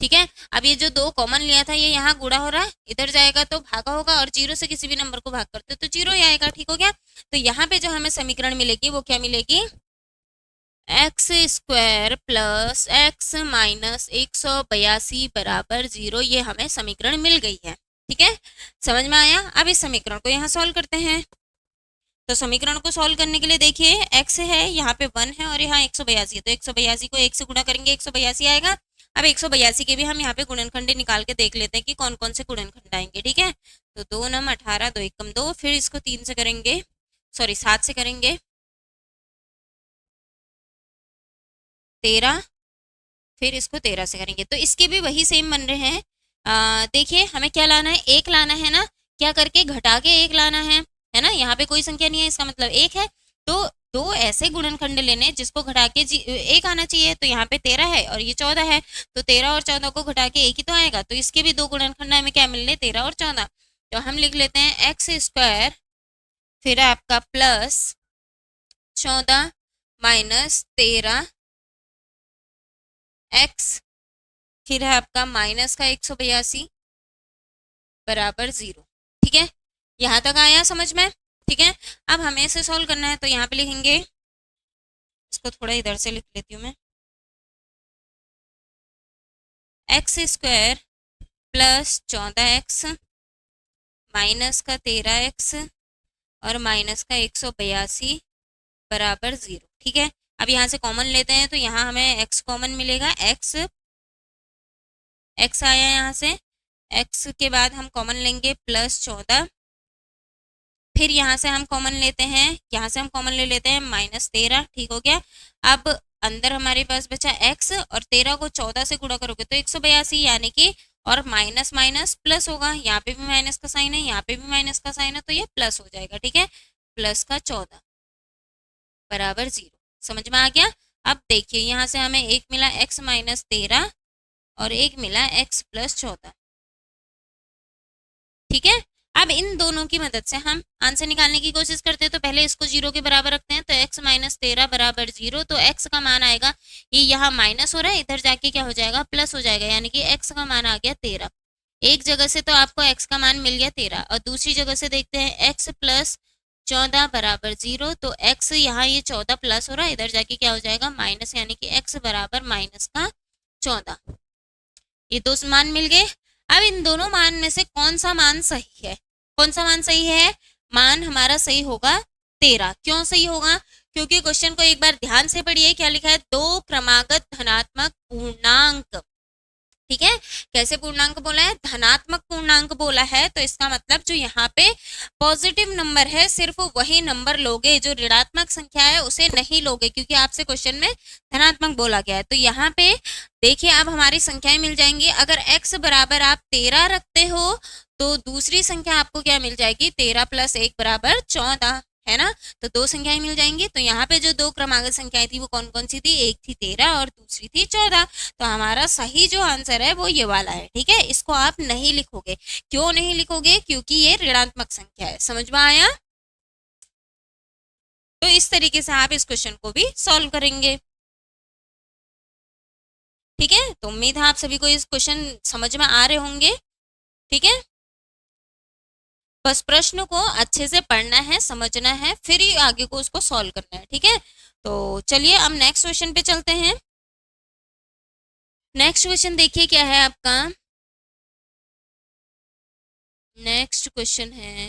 ठीक है, अब ये जो 2 कॉमन लिया था ये यहाँ गुणा हो रहा है, इधर जाएगा तो भागा होगा, और 0 से किसी भी नंबर को भाग करते तो 0 ही आएगा। ठीक हो गया, तो यहाँ पे जो हमें समीकरण मिलेगी वो क्या मिलेगी, x² + x - 182 बराबर 0। ये हमें समीकरण मिल गई है। ठीक है, समझ में आया? अब इस समीकरण को यहाँ सॉल्व करते हैं। तो समीकरण को सॉल्व करने के लिए देखिए, x है यहाँ पे 1 है और यहाँ 182 है, तो 182 को 1 से गुणा करेंगे 182 आएगा। अब 182 के भी हम यहाँ पे गुणनखंड निकाल के देख लेते हैं कि कौन कौन से गुणनखंड आएंगे। ठीक है, तो 2 × 18, 2 × 2, फिर इसको 3 से करेंगे, सॉरी 7 से करेंगे 13, फिर इसको 13 से करेंगे, तो इसके भी वही सेम बन रहे हैं। देखिए हमें क्या लाना है, 1 लाना है ना, क्या करके घटा के 1 लाना है ना। यहाँ पे कोई संख्या नहीं है, इसका मतलब 1 है। तो 2 ऐसे गुणनखंड लेने जिसको घटा के 1 आना चाहिए। तो यहाँ पे 13 है और ये 14 है, तो 13 और 14 को घटा के 1 ही तो आएगा। तो इसके भी 2 गुणनखंड हमें क्या मिलने, 13 और 14। तो हम लिख लेते हैं x², फिर आपका +14 - 13 x, फिर है आपका माइनस का 182 बराबर 0। ठीक है, यहाँ तक आया समझ में? ठीक है, अब हमें इसे सॉल्व करना है। तो यहाँ पे लिखेंगे, इसको थोड़ा इधर से लिख लेती हूँ मैं, x² + 14x माइनस का 13x और माइनस का 182 बराबर 0। ठीक है, अब यहाँ से कॉमन लेते हैं तो यहाँ हमें x कॉमन मिलेगा, x आया यहाँ से, x के बाद हम कॉमन लेंगे +14 फिर यहाँ से हम कॉमन लेते हैं, यहाँ से हम कॉमन ले लेते हैं -13, ठीक हो गया। अब अंदर हमारे पास बचा x, और 13 को 14 से गुणा करोगे तो 182, यानी कि और माइनस माइनस प्लस होगा, यहाँ पे भी माइनस का साइन है, यहाँ पे भी माइनस का साइन है, तो ये प्लस हो जाएगा, ठीक है। प्लस का 14 बराबर 0, समझ में आ गया। अब देखिए यहाँ से हमें एक मिला x -13 और एक मिला x + 14, ठीक है। अब इन दोनों की मदद से हम आंसर निकालने की कोशिश करते हैं। तो पहले इसको 0 के बराबर रखते हैं, तो x -13 बराबर 0, तो x का मान आएगा, ये यहाँ माइनस हो रहा है, इधर जाके क्या हो जाएगा, प्लस हो जाएगा, यानी कि x का मान आ गया 13। एक जगह से तो आपको x का मान मिल गया 13, और दूसरी जगह से देखते हैं x + 14 बराबर 0, तो x यहाँ ये 14 प्लस हो रहा है, इधर जाके क्या हो जाएगा माइनस, यानी कि x बराबर -14। ये दो मान मिल गए। अब इन दोनों मान में से कौन सा मान सही है, कौन सा मान सही है, मान हमारा सही होगा 13। क्यों सही होगा, क्योंकि क्वेश्चन को एक बार ध्यान से पढ़िए, क्या लिखा है, दो क्रमागत धनात्मक पूर्णांक, ठीक है। कैसे पूर्णांक बोला है, धनात्मक पूर्णांक बोला है, तो इसका मतलब जो यहाँ पे पॉजिटिव नंबर है सिर्फ वही नंबर लोगे, जो ऋणात्मक संख्या है उसे नहीं लोगे, क्योंकि आपसे क्वेश्चन में धनात्मक बोला गया है। तो यहाँ पे देखिए अब हमारी संख्याएं मिल जाएंगी। अगर x बराबर आप 13 रखते हो तो दूसरी संख्या आपको क्या मिल जाएगी, 13 + 1 बराबर 14, है ना। तो दो संख्याएं मिल जाएंगी। तो यहाँ पे जो दो क्रमागत संख्याएं थी वो कौन कौन सी थी, एक थी 13 और दूसरी थी 14। तो हमारा सही जो आंसर है वो ये वाला है, ठीक है। इसको आप नहीं लिखोगे, क्यों नहीं लिखोगे, क्योंकि ये ऋणात्मक संख्या है। समझ में आया। तो इस तरीके से आप इस क्वेश्चन को भी सॉल्व करेंगे, ठीक है। तो उम्मीद है आप सभी को इस क्वेश्चन समझ में आ रहे होंगे, ठीक है। बस प्रश्न को अच्छे से पढ़ना है, समझना है, फिर ही आगे को उसको सॉल्व करना है, ठीक है। तो चलिए अब नेक्स्ट क्वेश्चन पे चलते हैं। नेक्स्ट क्वेश्चन देखिए क्या है आपका। नेक्स्ट क्वेश्चन है,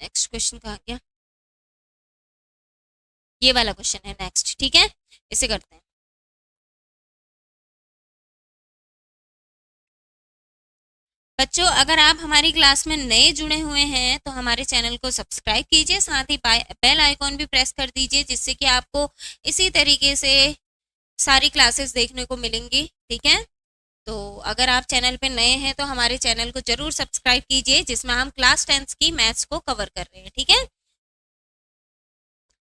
नेक्स्ट क्वेश्चन कहाँ गया, ये वाला क्वेश्चन है नेक्स्ट, ठीक है। इसे करते हैं। बच्चों अगर आप हमारी क्लास में नए जुड़े हुए हैं तो हमारे चैनल को सब्सक्राइब कीजिए, साथ ही बेल आइकॉन भी प्रेस कर दीजिए, जिससे कि आपको इसी तरीके से सारी क्लासेस देखने को मिलेंगी, ठीक है। तो अगर आप चैनल पे नए हैं तो हमारे चैनल को जरूर सब्सक्राइब कीजिए, जिसमें हम क्लास 10 की मैथ्स को कवर कर रहे हैं, ठीक है।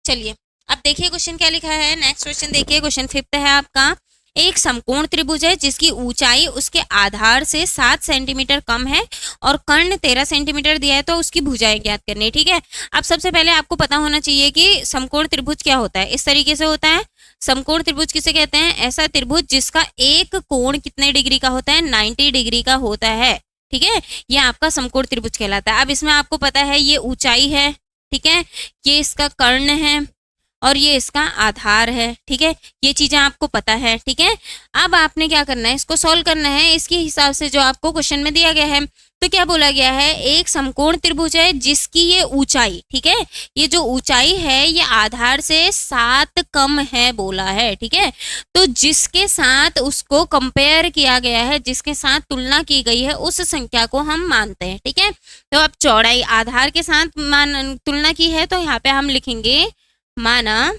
चलिए अब देखिए क्वेश्चन क्या लिखा है। नेक्स्ट क्वेश्चन देखिए, क्वेश्चन 5th है आपका। एक समकोण त्रिभुज है जिसकी ऊंचाई उसके आधार से 7 सेंटीमीटर कम है और कर्ण 13 सेंटीमीटर दिया है, तो उसकी भुजाएं ज्ञात करनी है, ठीक है। अब सबसे पहले आपको पता होना चाहिए कि समकोण त्रिभुज क्या होता है। इस तरीके से होता है। समकोण त्रिभुज किसे कहते हैं, ऐसा त्रिभुज जिसका एक कोण कितने डिग्री का होता है, 90 डिग्री का होता है, ठीक है। ये आपका समकोण त्रिभुज कहलाता है। अब इसमें आपको पता है ये ऊंचाई है, ठीक है, ये इसका कर्ण है और ये इसका आधार है, ठीक है। ये चीजें आपको पता है, ठीक है। अब आपने क्या करना है, इसको सॉल्व करना है इसके हिसाब से जो आपको क्वेश्चन में दिया गया है। तो क्या बोला गया है, एक समकोण त्रिभुज है जिसकी ये ऊंचाई, ठीक है, ये जो ऊंचाई है ये आधार से 7 कम है बोला है, ठीक है। तो जिसके साथ उसको कंपेयर किया गया है, जिसके साथ तुलना की गई है, उस संख्या को हम मानते हैं, ठीक है। तो अब चौड़ाई आधार के साथ तुलना की है, तो यहाँ पे हम लिखेंगे माना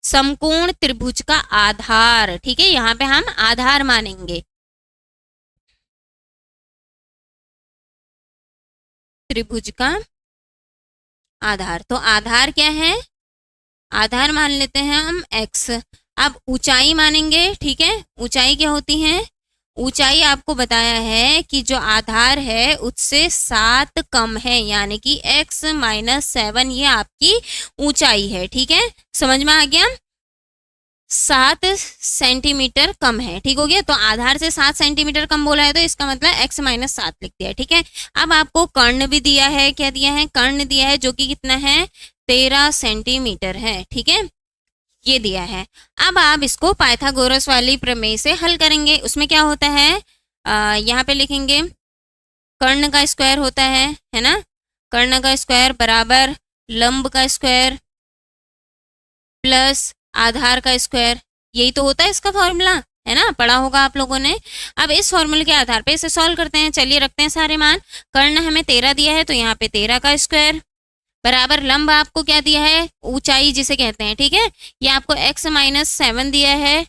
समकोण त्रिभुज का आधार, ठीक है। यहाँ पे हम आधार मानेंगे, त्रिभुज का आधार। तो आधार क्या है, आधार मान लेते हैं हम x। अब ऊंचाई मानेंगे, ठीक है। ऊंचाई क्या होती है, ऊंचाई आपको बताया है कि जो आधार है उससे 7 कम है, यानी कि x - 7 ये आपकी ऊंचाई है, ठीक है। समझ में आ गया, 7 सेंटीमीटर कम है, ठीक हो गया। तो आधार से 7 सेंटीमीटर कम बोला है, तो इसका मतलब x - 7 लिख दिया, ठीक है। अब आपको कर्ण भी दिया है, क्या दिया है, कर्ण दिया है, जो कि कितना है, 13 सेंटीमीटर है, ठीक है, ये दिया है। अब आप इसको पाइथागोरस वाली प्रमेय से हल करेंगे। उसमें क्या होता है, यहाँ पे लिखेंगे कर्ण का स्क्वायर होता है ना, कर्ण का स्क्वायर बराबर लंब का स्क्वायर प्लस आधार का स्क्वायर, यही तो होता है इसका फॉर्मूला, है ना, पढ़ा होगा आप लोगों ने। अब इस फॉर्मूले के आधार पे इसे सॉल्व करते हैं। चलिए रखते हैं सारे मान। कर्ण हमें 13 दिया है, तो यहाँ पे 13 का स्क्वायर बराबर लंब आपको क्या दिया है, ऊंचाई जिसे कहते हैं, ठीक है, ये आपको x माइनस 7 दिया है,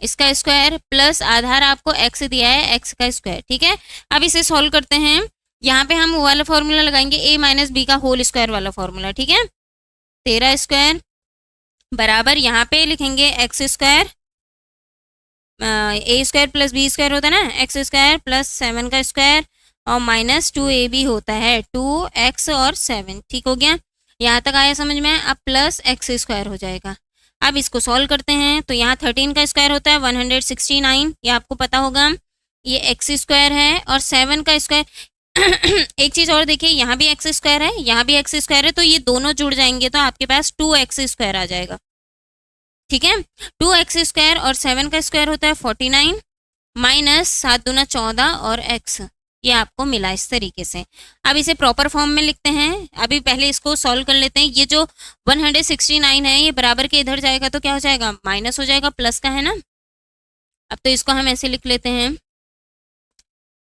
इसका स्क्वायर प्लस आधार आपको x दिया है, x का स्क्वायर, ठीक है। अब इसे सॉल्व करते हैं। यहाँ पे हम वो वाला फॉर्मूला लगाएंगे, a माइनस बी का होल स्क्वायर वाला फॉर्मूला, ठीक है। 13 स्क्वायर बराबर यहाँ पे लिखेंगे x स्क्वायर, ए स्क्वायर प्लस बी स्क्वायर होता है ना, एक्स स्क्वायर प्लस 7 का स्क्वायर और माइनस 2ab होता है 2x और 7, ठीक हो गया। यहाँ तक आया समझ में। अब प्लस एक्स स्क्वायर हो जाएगा। अब इसको सॉल्व करते हैं, तो यहाँ 13 का स्क्वायर होता है 169, ये आपको पता होगा, ये एक्स स्क्वायर है और 7 का स्क्वायर एक चीज़ और देखिए, यहाँ भी एक्स स्क्वायर है, यहाँ भी एक्स स्क्वायर है, तो ये दोनों जुड़ जाएंगे तो आपके पास 2x स्क्वायर आ जाएगा, ठीक है। 2x स्क्वायर और 7 का स्क्वायर होता है 49 माइनस 7 दूना 14 और x, ये आपको मिला इस तरीके से। अब इसे प्रॉपर फॉर्म में लिखते हैं। अभी पहले इसको सॉल्व कर लेते हैं। ये जो 169 है ये बराबर के इधर जाएगा तो क्या हो जाएगा, माइनस हो जाएगा, प्लस का है ना। अब तो इसको हम ऐसे लिख लेते हैं,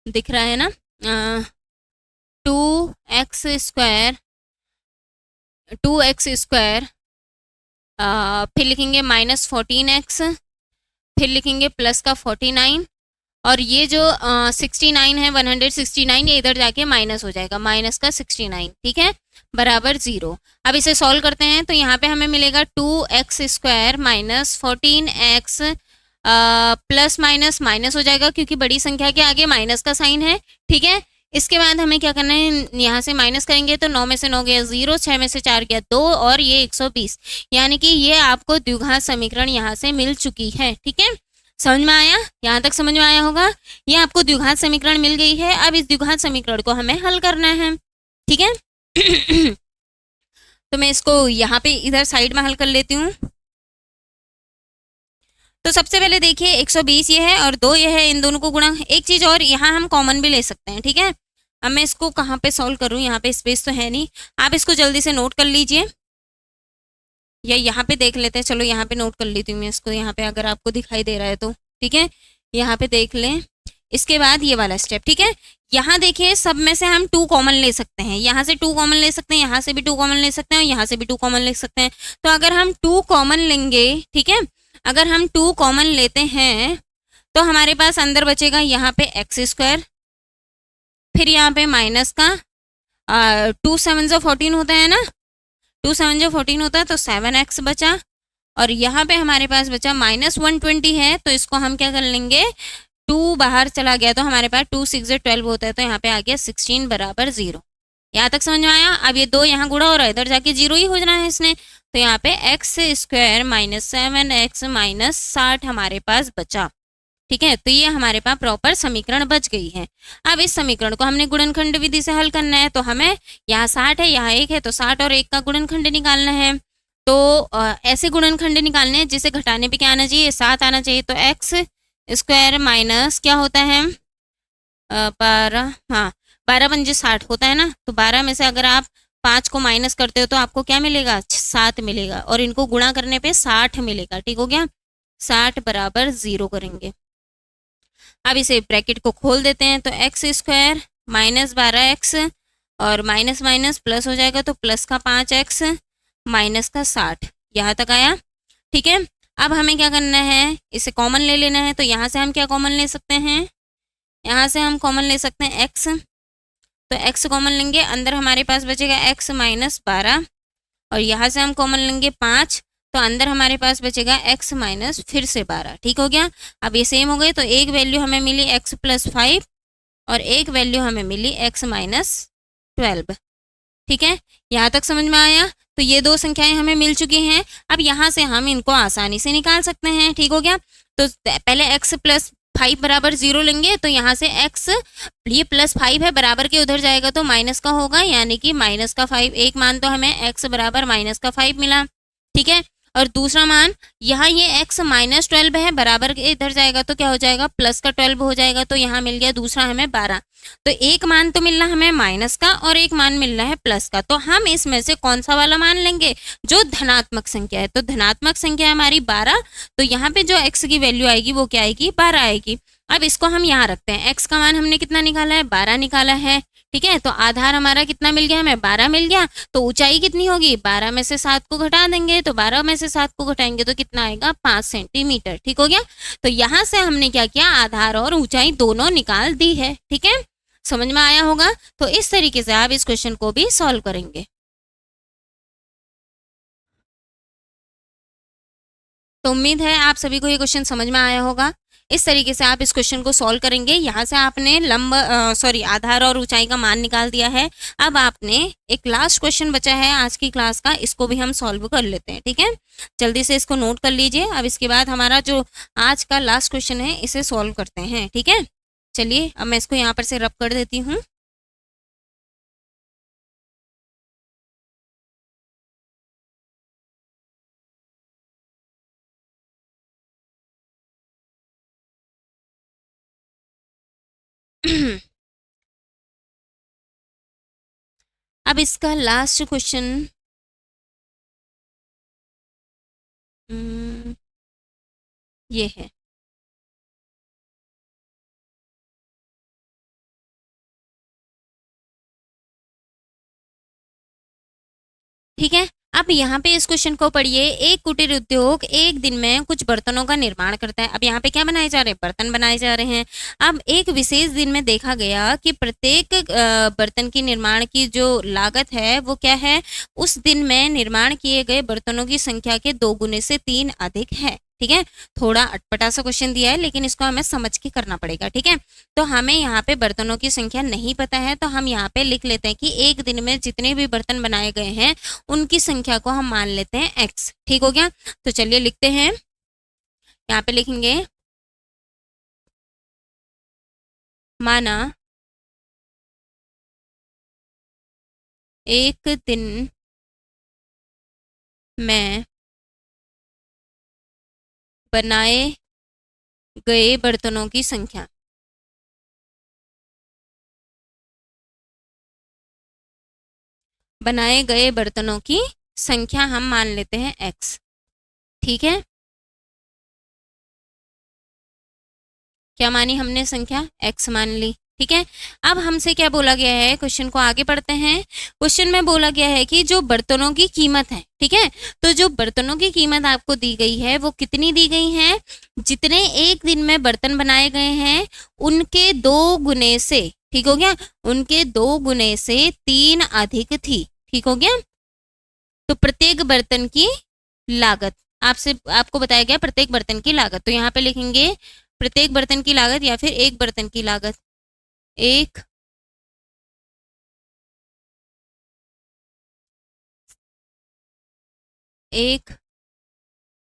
दिख रहा है ना, 2x स्क्वायर फिर लिखेंगे माइनस 14x, फिर लिखेंगे प्लस का 49 और ये जो 69 है 169, ये इधर जाके माइनस हो जाएगा, माइनस का 69, ठीक है, बराबर 0। अब इसे सॉल्व करते हैं, तो यहाँ पे हमें मिलेगा 2x square minus 14x plus minus minus हो जाएगा क्योंकि बड़ी संख्या के आगे माइनस का साइन है, ठीक है। इसके बाद हमें क्या करना है, यहाँ से माइनस करेंगे तो 9 में से 9 गया 0, 6 में से 4 गया 2 और ये 120, यानी कि ये आपको द्विघात समीकरण यहाँ से मिल चुकी है, ठीक है। समझ में आया, यहाँ तक समझ में आया होगा। ये आपको द्विघात समीकरण मिल गई है। अब इस द्विघात समीकरण को हमें हल करना है, ठीक है। तो मैं इसको यहाँ पे इधर साइड में हल कर लेती हूँ। तो सबसे पहले देखिए 120 ये है और 2 ये है, इन दोनों को गुणा। एक चीज और, यहाँ हम कॉमन भी ले सकते हैं, ठीक है। अब मैं इसको कहाँ पे सॉल्व करूँ, यहाँ पे स्पेस तो है नहीं, आप इसको जल्दी से नोट कर लीजिए या यहाँ पे देख लेते हैं। चलो यहाँ पे नोट कर लेती हूँ मैं इसको, यहाँ पे अगर आपको दिखाई दे रहा है तो, ठीक है, यहाँ पे देख लें। इसके बाद ये वाला स्टेप, ठीक है। यहाँ देखिए सब में से हम 2 कॉमन ले सकते हैं, यहाँ से 2 कॉमन ले सकते हैं, यहाँ से भी 2 कॉमन ले सकते हैं और यहाँ से भी 2 कॉमन ले सकते हैं। तो अगर हम 2 कॉमन लेंगे, ठीक है, अगर हम 2 कॉमन लेते हैं तो हमारे पास अंदर बचेगा यहाँ पे एक्स स्क्वायर, फिर यहाँ पे माइनस का 2 7 जो 14 होता है ना, 2 7 जो 14 होता है, तो 7x बचा और यहाँ पे हमारे पास बचा माइनस 120 है, तो इसको हम क्या कर लेंगे, 2 बाहर चला गया तो हमारे पास 2 6 12 होता है, तो यहाँ पे आ गया 16 बराबर 0। यहाँ तक समझ में आया। अब ये 2 यहाँ गुणा हो रहा है, इधर जाके 0 ही हो जाना है इसने, तो यहाँ पे x square minus 7x minus 60 हमारे पास बचा, ठीक है। तो ये हमारे पास प्रॉपर समीकरण बच गई है। अब इस समीकरण को हमने गुणनखंड विधि से हल करना है, तो हमें यहाँ 60 है, यहाँ 1 है, तो 60 और 1 का गुणनखंड निकालना है। तो ऐसे गुणनखंड निकालने हैं जिसे घटाने पे क्या आना चाहिए, 7 आना चाहिए। तो एक्स स्क्वायर माइनस क्या होता है 12, हाँ 12 पंजे 60 होता है ना, तो 12 में से अगर आप 5 को माइनस करते हो तो आपको क्या मिलेगा, 7 मिलेगा और इनको गुणा करने पे 60 मिलेगा, ठीक हो गया। 60 बराबर 0 करेंगे। अब इसे ब्रैकेट को खोल देते हैं, तो एक्स स्क्वायर माइनस 12x और माइनस माइनस प्लस हो जाएगा, तो प्लस का 5x माइनस का 60, यहाँ तक आया, ठीक है। अब हमें क्या करना है, इसे कॉमन ले लेना है। तो यहाँ से हम क्या कॉमन ले सकते हैं, यहाँ से हम कॉमन ले सकते हैं x, तो x कॉमन लेंगे, अंदर हमारे पास बचेगा x माइनस 12 और यहाँ से हम कॉमन लेंगे 5, तो अंदर हमारे पास बचेगा x माइनस फिर से 12, ठीक हो गया। अब ये सेम हो गए, तो एक वैल्यू हमें मिली x प्लस 5 और एक वैल्यू हमें मिली x माइनस 12, ठीक है। यहाँ तक समझ में आया। तो ये 2 संख्याएं हमें मिल चुकी हैं। अब यहाँ से हम इनको आसानी से निकाल सकते हैं, ठीक हो गया। तो पहले x प्लस 5 बराबर 0 लेंगे, तो यहाँ से x ये प्लस 5 है, बराबर के उधर जाएगा तो माइनस का होगा, यानी कि माइनस का 5, एक मान तो हमें x बराबर माइनस का 5 मिला, ठीक है। और दूसरा मान यहाँ ये x -12 है, बराबर के इधर जाएगा तो क्या हो जाएगा, प्लस का 12 हो जाएगा, तो यहाँ मिल गया दूसरा हमें 12। तो एक मान तो मिल रहा हमें माइनस का और एक मान मिल रहा है प्लस का, तो हम इसमें से कौन सा वाला मान लेंगे, जो धनात्मक संख्या है। तो धनात्मक संख्या है हमारी 12, तो यहाँ पे जो x की वैल्यू आएगी वो क्या आएगी, 12 आएगी। अब इसको हम यहाँ रखते हैं, x का मान हमने कितना निकाला है, 12 निकाला है, ठीक है। तो आधार हमारा कितना मिल गया, हमें 12 मिल गया। तो ऊंचाई कितनी होगी, 12 में से 7 को घटा देंगे, तो 12 में से 7 को घटाएंगे तो कितना आएगा, 5 सेंटीमीटर, ठीक हो गया। तो यहाँ से हमने क्या किया, आधार और ऊंचाई दोनों निकाल दी है, ठीक है। समझ में आया होगा। तो इस तरीके से आप इस क्वेश्चन को भी सॉल्व करेंगे। तो उम्मीद है आप सभी को ये क्वेश्चन समझ में आया होगा। इस तरीके से आप इस क्वेश्चन को सॉल्व करेंगे। यहाँ से आपने आधार और ऊंचाई का मान निकाल दिया है। अब आपने एक लास्ट क्वेश्चन बचा है आज की क्लास का, इसको भी हम सॉल्व कर लेते हैं, ठीक है। जल्दी से इसको नोट कर लीजिए। अब इसके बाद हमारा जो आज का लास्ट क्वेश्चन है इसे सॉल्व करते हैं, ठीक है। चलिए अब मैं इसको यहाँ पर से रब कर देती हूँ। अब इसका लास्ट क्वेश्चन ये है। ठीक है। अब यहाँ पे इस क्वेश्चन को पढ़िए। एक कुटीर उद्योग एक दिन में कुछ बर्तनों का निर्माण करता है। अब यहाँ पे क्या बनाए जा रहे हैं, बर्तन बनाए जा रहे हैं। अब एक विशेष दिन में देखा गया कि प्रत्येक बर्तन की निर्माण की जो लागत है वो क्या है, उस दिन में निर्माण किए गए बर्तनों की संख्या के 2 गुने से 3 अधिक है, ठीक है। थोड़ा अटपटा सा क्वेश्चन दिया है लेकिन इसको हमें समझ के करना पड़ेगा, ठीक है। तो हमें यहाँ पे बर्तनों की संख्या नहीं पता है, तो हम यहाँ पे लिख लेते हैं कि एक दिन में जितने भी बर्तन बनाए गए हैं उनकी संख्या को हम मान लेते हैं x, ठीक हो गया। तो चलिए लिखते हैं, यहाँ पे लिखेंगे माना एक दिन में बनाए गए बर्तनों की संख्या, बनाए गए बर्तनों की संख्या हम मान लेते हैं x, ठीक है। क्या मानी हमने संख्या, x मान ली, ठीक है। अब हमसे क्या बोला गया है, क्वेश्चन को आगे पढ़ते हैं। क्वेश्चन में बोला गया है कि जो बर्तनों की कीमत है, ठीक है। तो जो बर्तनों की कीमत आपको दी गई है वो कितनी दी गई है, जितने एक दिन में बर्तन बनाए गए हैं उनके 2 गुने से, ठीक हो गया, उनके 2 गुने से 3 अधिक थी, ठीक हो गया। तो प्रत्येक बर्तन की लागत आपको बताया गया, प्रत्येक बर्तन की लागत। तो यहाँ पे लिखेंगे प्रत्येक बर्तन की लागत या फिर एक बर्तन की लागत, एक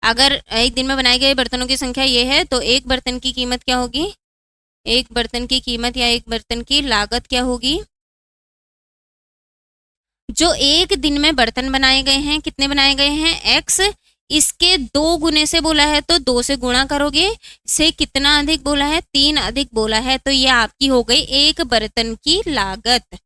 अगर एक दिन में बनाए गए बर्तनों की संख्या ये है तो एक बर्तन की कीमत क्या होगी, एक बर्तन की कीमत या एक बर्तन की लागत क्या होगी, जो एक दिन में बर्तन बनाए गए हैं, कितने बनाए गए हैं x, इसके 2 गुने से बोला है तो 2 से गुणा करोगे, से कितना अधिक बोला है, 3 अधिक बोला है, तो ये आपकी हो गई एक बर्तन की लागत,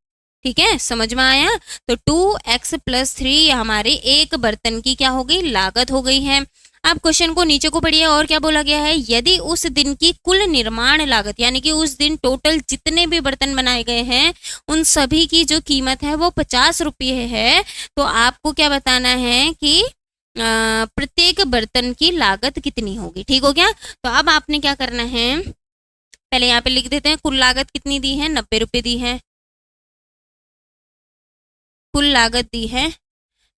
ठीक है। समझ में आया। तो 2x + 3 हमारे एक बर्तन की क्या हो गई, लागत हो गई है। अब क्वेश्चन को नीचे को पढ़िए और क्या बोला गया है, यदि उस दिन की कुल निर्माण लागत, यानी कि उस दिन टोटल जितने भी बर्तन बनाए गए हैं उन सभी की जो कीमत है वो 50 रुपये है, तो आपको क्या बताना है कि प्रत्येक बर्तन की लागत कितनी होगी, ठीक हो गया। तो अब आपने क्या करना है, पहले यहाँ पे लिख देते हैं कुल लागत कितनी दी है, 90 रुपये दी है, कुल लागत दी है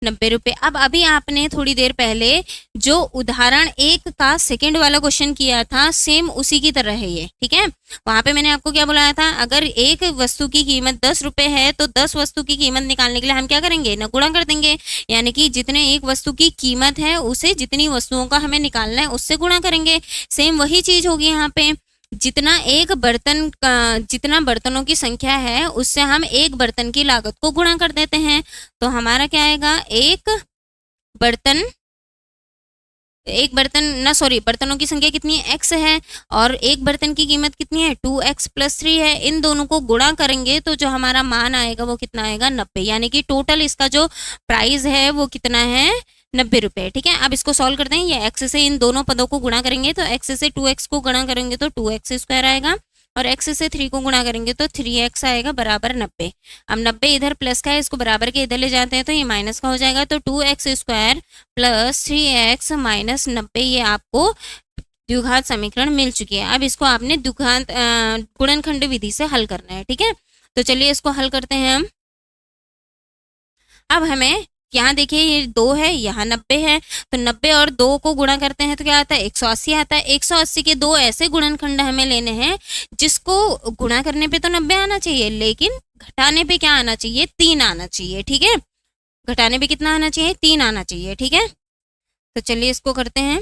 90 रुपये। अब अभी आपने थोड़ी देर पहले जो उदाहरण 1 का सेकंड वाला क्वेश्चन किया था सेम उसी की तरह है ये, ठीक है। वहां पे मैंने आपको क्या बुलाया था, अगर एक वस्तु की कीमत 10 रुपये है तो 10 वस्तु की कीमत निकालने के लिए हम क्या करेंगे, न गुणा कर देंगे, यानी कि जितने एक वस्तु की कीमत है उसे जितनी वस्तुओं का हमें निकालना है उससे गुणा करेंगे। सेम वही चीज होगी यहाँ पे, जितना एक बर्तन का, जितना बर्तनों की संख्या है उससे हम एक बर्तन की लागत को गुणा कर देते हैं, तो हमारा क्या आएगा, एक बर्तन एक बर्तन ना, सॉरी, बर्तनों की संख्या कितनी है, x है, और एक बर्तन की कीमत कितनी है, 2x + 3 है। इन दोनों को गुणा करेंगे तो जो हमारा मान आएगा वो कितना आएगा, 90। यानी कि टोटल इसका जो प्राइस है वो कितना है, 90 रुपये। ठीक है, अब इसको सॉल्व करते हैं। ये x से इन दोनों पदों को गुणा करेंगे तो x से 2x को गुणा करेंगे तो 2x² आएगा, और x से 3 को गुणा करेंगे तो 3x आएगा बराबर 90। अब 90 इधर प्लस का है, इसको बराबर के इधर ले जाते हैं तो ये माइनस का हो जाएगा, तो 2x² + 3x - 90 ये आपको द्विघात समीकरण मिल चुकी है। अब इसको आपने द्विघात गुणनखंड विधि से हल करना है। ठीक है, तो चलिए इसको हल करते हैं हम। अब हमें यहाँ देखिए ये 2 है, यहाँ 90 है, तो 90 और 2 को गुणा करते हैं तो क्या आता है, 180 आता है। 180 के 2 ऐसे गुणनखंड हमें लेने हैं जिसको गुणा करने पे तो 90 आना चाहिए, लेकिन घटाने पे क्या आना चाहिए, 3 आना चाहिए। ठीक है, घटाने पे कितना आना चाहिए, 3 आना चाहिए। ठीक है, तो चलिए इसको करते हैं।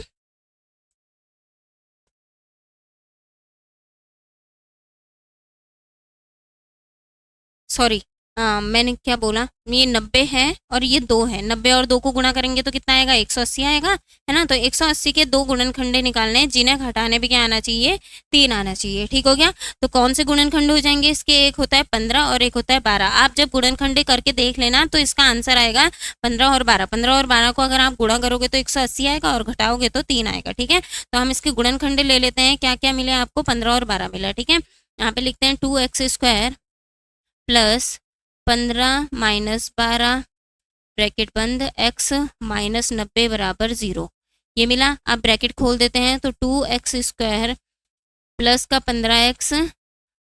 सॉरी, मैंने क्या बोला, ये 90 है और ये 2 है। 90 और 2 को गुणा करेंगे तो कितना आएगा, 180 आएगा, है ना। तो 180 के 2 गुणनखंडे निकालने हैं जिन्हें घटाने पे क्या आना चाहिए, 3 आना चाहिए। ठीक हो गया, तो कौन से गुणनखंड हो जाएंगे इसके, एक होता है 15 और एक होता है 12। आप जब गुणनखंडे करके देख लेना तो इसका आंसर आएगा 15 और 12। 15 और 12 को अगर आप गुणा करोगे तो 180 आएगा और घटाओगे तो 3 आएगा। ठीक है, तो हम इसके गुणनखंडे ले लेते हैं। क्या क्या मिले आपको, 15 और 12 मिला। ठीक है, यहाँ पे लिखते हैं 2x² + 15 - 12 ब्रैकेट बंद x - 90 बराबर 0, ये मिला। अब ब्रैकेट खोल देते हैं तो 2x² प्लस का 15x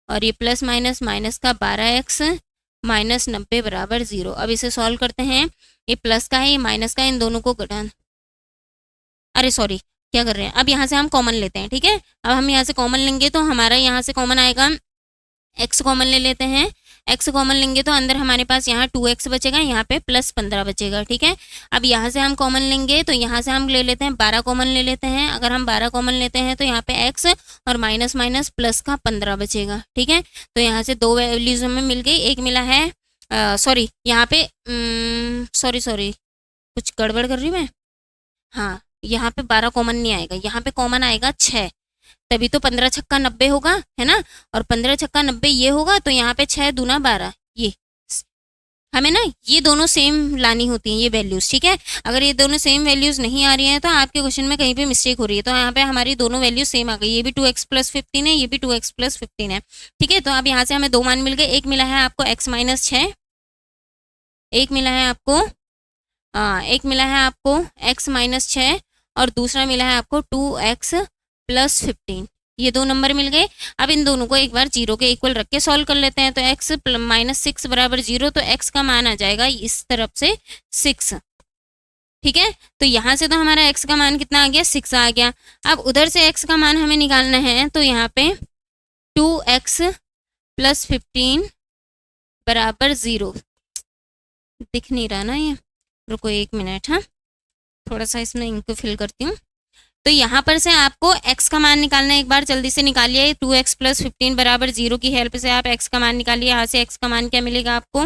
और ये प्लस माइनस माइनस का 12x - 90 बराबर 0। अब इसे सॉल्व करते हैं, ये प्लस का है, ये माइनस का है, इन दोनों को घटा, अरे सॉरी क्या कर रहे हैं, अब यहाँ से हम कॉमन लेते हैं। ठीक है, अब हम यहाँ से कॉमन लेंगे तो हमारा यहाँ से कॉमन आएगा, x कॉमन ले लेते हैं। x कॉमन लेंगे तो अंदर हमारे पास यहाँ 2x बचेगा, यहाँ पे प्लस 15 बचेगा। ठीक है, अब यहाँ से हम कॉमन लेंगे तो यहाँ से हम ले लेते हैं 12 कॉमन ले लेते हैं। अगर हम 12 कॉमन लेते हैं तो यहाँ पे x और माइनस माइनस प्लस का 15 बचेगा। ठीक है, तो यहाँ से 2 वैल्यूज हमें मिल गई। एक मिला है, सॉरी यहाँ पे सॉरी कुछ गड़बड़ कर रही मैं, हाँ यहाँ पे 12 कॉमन नहीं आएगा, यहाँ पे कॉमन आएगा 6, तभी तो 15 छक्का 90 होगा, है ना। और 15 छक्का 90 ये होगा, तो यहाँ पे 6 दूना 12, ये हमें ना ये दोनों सेम लानी होती हैं ये वैल्यूज। ठीक है, अगर ये दोनों सेम वैल्यूज नहीं आ रही हैं तो आपके क्वेश्चन में कहीं पे मिस्टेक हो रही है। तो यहाँ पे हमारी दोनों वैल्यूज सेम आ गई, ये भी 2x + 15 है, ये भी 2x + 15 है। ठीक है, तो अब यहाँ से हमें 2 मान मिल गए। एक मिला है आपको x - 6, एक मिला है आपको x - 6 और दूसरा मिला है आपको 2x + 15, ये 2 नंबर मिल गए। अब इन दोनों को एक बार 0 के इक्वल रख के सॉल्व कर लेते हैं। तो x - 6 बराबर 0, तो x का मान आ जाएगा इस तरफ से 6। ठीक है, तो यहाँ से तो हमारा x का मान कितना आ गया, 6 आ गया। अब उधर से x का मान हमें निकालना है, तो यहाँ पे 2x + 15 बराबर 0, दिख नहीं रहा ना ये, रुको 1 मिनट, हाँ थोड़ा सा इसमें इनको फिल करती हूँ। तो यहाँ पर से आपको x का मान निकालना है, एक बार जल्दी से निकालिए। 2x + 15 बराबर 0 की हेल्प से आप x का मान निकालिए। यहाँ से x का मान क्या मिलेगा आपको,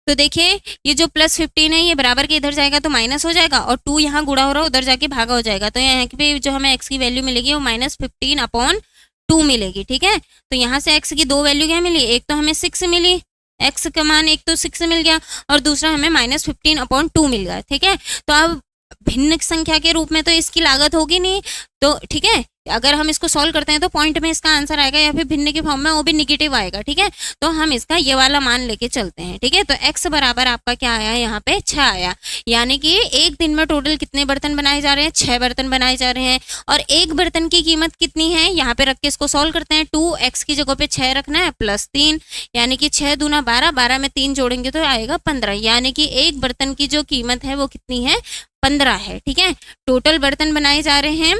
तो देखिए ये जो +15 है ये बराबर के इधर जाएगा तो माइनस हो जाएगा, और 2 यहाँ गुणा हो रहा है उधर जाके भागा हो जाएगा, तो यहाँ पे जो हमें x की वैल्यू मिलेगी वो -15/2 मिलेगी। ठीक है, तो यहाँ से x की 2 वैल्यू क्या मिली, एक तो हमें 6 मिली, x का मान एक तो 6 मिल गया, और दूसरा हमें -15/2 मिल गया। ठीक है, तो अब भिन्न संख्या के रूप में तो इसकी लागत होगी नहीं, तो ठीक है, अगर हम इसको सॉल्व करते हैं तो पॉइंट में इसका आंसर आएगा, या फिर भिन्न के फॉर्म में वो भी निगेटिव आएगा। ठीक है, तो हम इसका ये वाला मान लेके चलते हैं। ठीक है, तो x बराबर आपका क्या आया, यहाँ पे 6 आया। यानी कि एक दिन में टोटल कितने बर्तन बनाए जा रहे हैं, 6 बर्तन बनाए जा रहे हैं। और एक बर्तन की कीमत कितनी है, यहाँ पे रख के इसको सॉल्व करते हैं। 2x की जगह पे 6 रखना है +3, यानी कि 6 दूना 12, 12 में 3 जोड़ेंगे तो आएगा 15, यानी कि एक बर्तन की जो कीमत है वो कितनी है, 15 है। ठीक है, टोटल बर्तन बनाए जा रहे हैं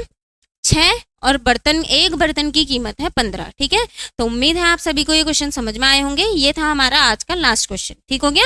6 और एक बर्तन की कीमत है 15। ठीक है, तो उम्मीद है आप सभी को ये क्वेश्चन समझ में आए होंगे। ये था हमारा आज का लास्ट क्वेश्चन। ठीक हो गया,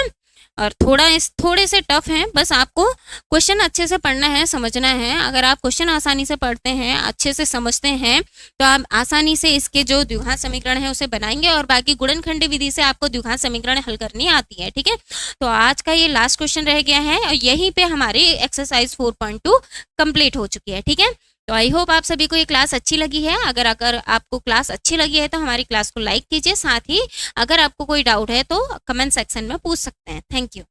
और थोड़े से टफ हैं, बस आपको क्वेश्चन अच्छे से पढ़ना है, समझना है। अगर आप क्वेश्चन आसानी से पढ़ते हैं, अच्छे से समझते हैं, तो आप आसानी से इसके जो द्विघात समीकरण है उसे बनाएंगे, और बाकी गुणनखंडी विधि से आपको द्विघात समीकरण हल करनी आती है। ठीक है, तो आज का ये लास्ट क्वेश्चन रह गया है और यहीं पे हमारी एक्सरसाइज 4.2 कंप्लीट हो चुकी है। ठीक है, तो आई होप आप सभी को ये क्लास अच्छी लगी है। अगर आपको क्लास अच्छी लगी है तो हमारी क्लास को लाइक कीजिए, साथ ही अगर आपको कोई डाउट है तो कमेंट सेक्शन में पूछ सकते हैं। Thank you.